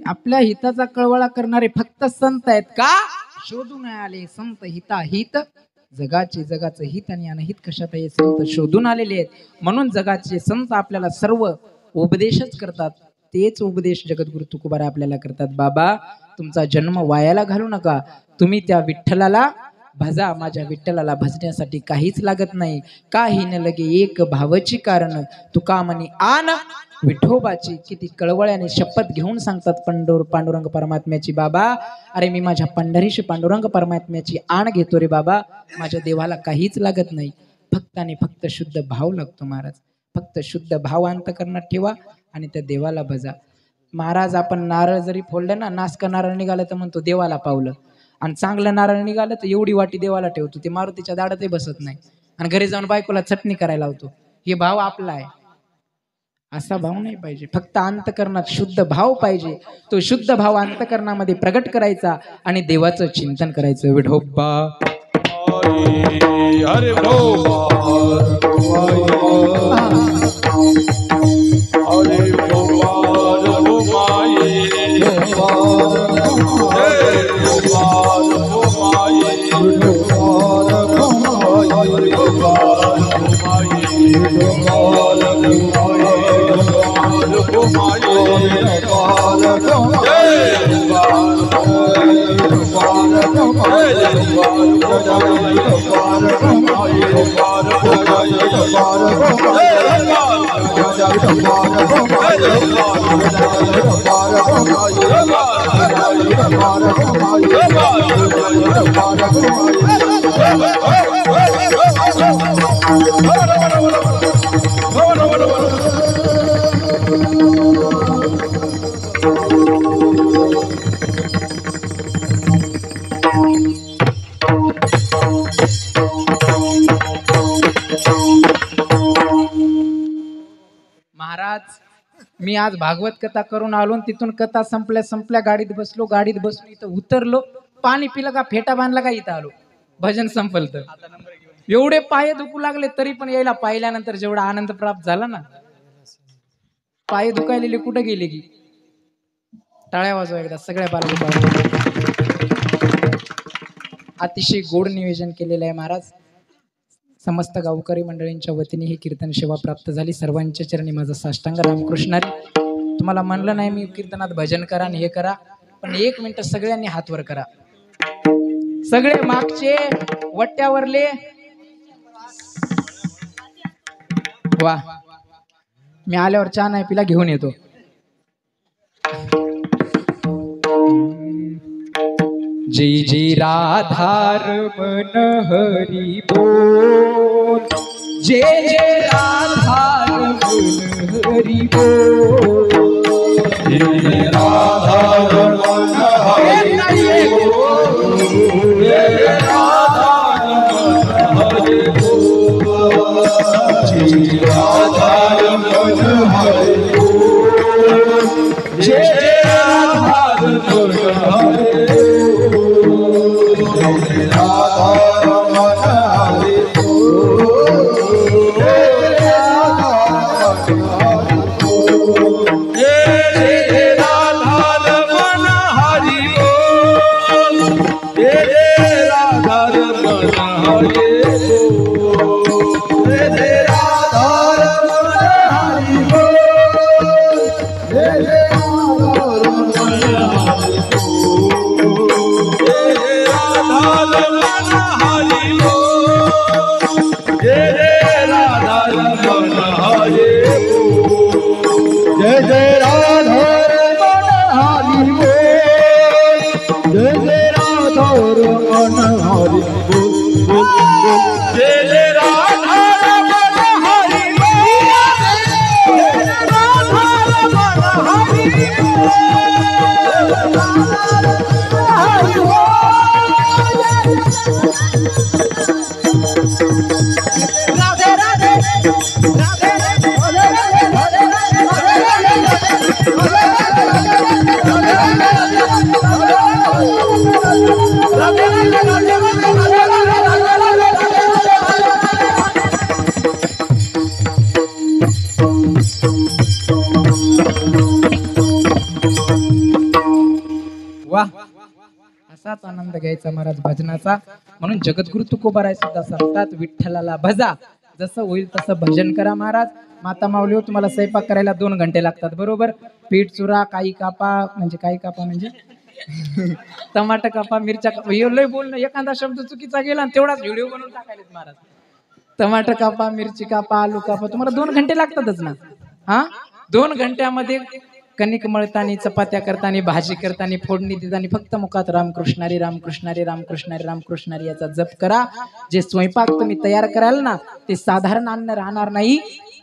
आपल्या हिताचा कळवळा करणारे फक्त संत आहेत का शोधून आले संत हिताहित जगाचे जगाचं हित आणि अनहित कशात हे संत शोधून आलेले आहेत म्हणून जगाचे संत आपल्याला सर्व उपदेशच करतात तेच उपदेश जगद्गुरु तुकोबारा आपल्याला करतात बाबा तुमचा जन्म वायाला घालू नका तुम्ही त्या विठ्ठलाला भजा माझ्या विठ्ठलाला भजण्यासाठी काहीच लागत नाही काही न लगे एक भावाची कारण तुका म्हणी आन विठोबाची किती कळवळ्याने शपथ घेऊन सांगतात पांडुरंग परमात्म्याची बाबा अरे मी माझ्या पंढरीशी पांडुरंग परमात्म्याची आण घेतो रे बाबा माझ्या देवाला काहीच लागत नाही फक्त आणि फक्त शुद्ध भाव लागतो महाराज फक्त शुद्ध भाव अंतकरणात ठेवा आणि त्या देवाला भजा महाराज आपण नारळ जरी फोडलं ना नासका नारळ निघालं तर म्हणतो देवाला पावलं आणि चांगलं नारळ निघालं तर एवढी वाटी देवाला ठेवतो ते मारुतीच्या दाडातही बसत नाही आणि घरी जाऊन बायकोला चटणी करायला लावतो हे भाव आपला आहे असा भाव नाही पाहिजे फक्त अंतकरणात शुद्ध भाव पाहिजे तो शुद्ध भाव अंतकरणामध्ये प्रगट करायचा आणि देवाचं चिंतन करायचं विठोबा हरे महाराज मी आज भागवत कथा करून आलो तिथून कथा संपल्या गाडीत बसलो इथं उतरलो पाणी पिलं का फेटा बांधला का इथं आलो भजन संपल तर एवढे पाय दुखू लागले तरी पण यायला पाहिल्यानंतर जेवढा आनंद प्राप्त झाला ना पाय दुखायलेले कुठे गेले की टाळ्या वाजवा एकदा सगळ्या बालगोपाळ अतिशय गोड नियोजन केलेलं आहे महाराज समस्त गावकरी मंडळींच्या वतीने ही कीर्तन सेवा प्राप्त झाली सर्वांच्या चरणी माझा साष्टांग रामकृष्णारी तुम्हाला म्हणलं नाही मी कीर्तनात भजन करा आणि हे करा पण 1 मिनिट सगळ्यांनी हात वर करा सगळे मागचे वट्यावरले वा मी आल्यावर चहा नाही पिला घेऊन येतो जय जय राधार मन हरि बोल जय जय राधार मन हरि बोल जय जय राधार मन हरि बोल जय राधार मन हरि बोल आधार मन हरि जय जय आधार मन हरि आधार मन हरि जय जय राधा रमण हरि बोल जय जय राधा रमण हरि बोल जय जय राधा रमण हरि बोल जय जय राधा रमण हरि राधे राधे राधे वाह असाच आनंद घ्यायचा महाराज भजनाचा. म्हणून जगद्गुरु तुकोबाराय सुद्धा सांगतात विठ्ठलाला भजा, जसं होईल तसं भजन करा महाराज. माता माऊली हो, तुम्हाला स्वयंपाक करायला 2 घंटे लागतात बरोबर. पीठ चुरा, काही कापा म्हणजे टमाटर कापा, मिरच्या कापा. हे लय बोलणं, एखादा शब्द चुकीचा गेला आणि तेवढाच व्हिडिओ बनवून टाकायलेत महाराज. टमाटर कापा, मिरची कापा, आलू कापा, तुम्हाला 2 घंटे लागतातच ना. हा 2 घंट्यामध्ये कणिक मळतानी, चपात्या करतानी, भाजी करतानी, फोडणी देतानी फक्त मुखात रामकृष्णारी रामकृष्णारी रामकृष्णारी रामकृष्णारी याचा जप करा. जे स्वयंपाक तुम्ही तयार कराल ना, ते साधारण अन्न राहणार नाही,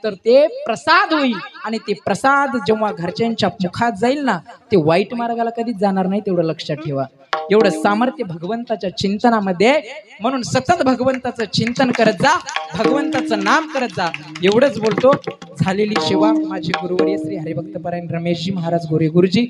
तर ते प्रसाद होईल. आणि ते प्रसाद जेव्हा घरच्यांच्या मुखात जाईल ना, ते वाईट मार्गाला कधीच जाणार नाही. तेवढं लक्षात ठेवा. एवढं सामर्थ्य भगवंताच्या चिंतनामध्ये. म्हणून सतत भगवंताचं चिंतन करत जा, भगवंताचं नाम करत जा. एवढंच बोलतो. झालेली सेवा माझे गुरुवर्य श्री हरिभक्तपरायण रमेशजी महाराज गोरे गुरुजी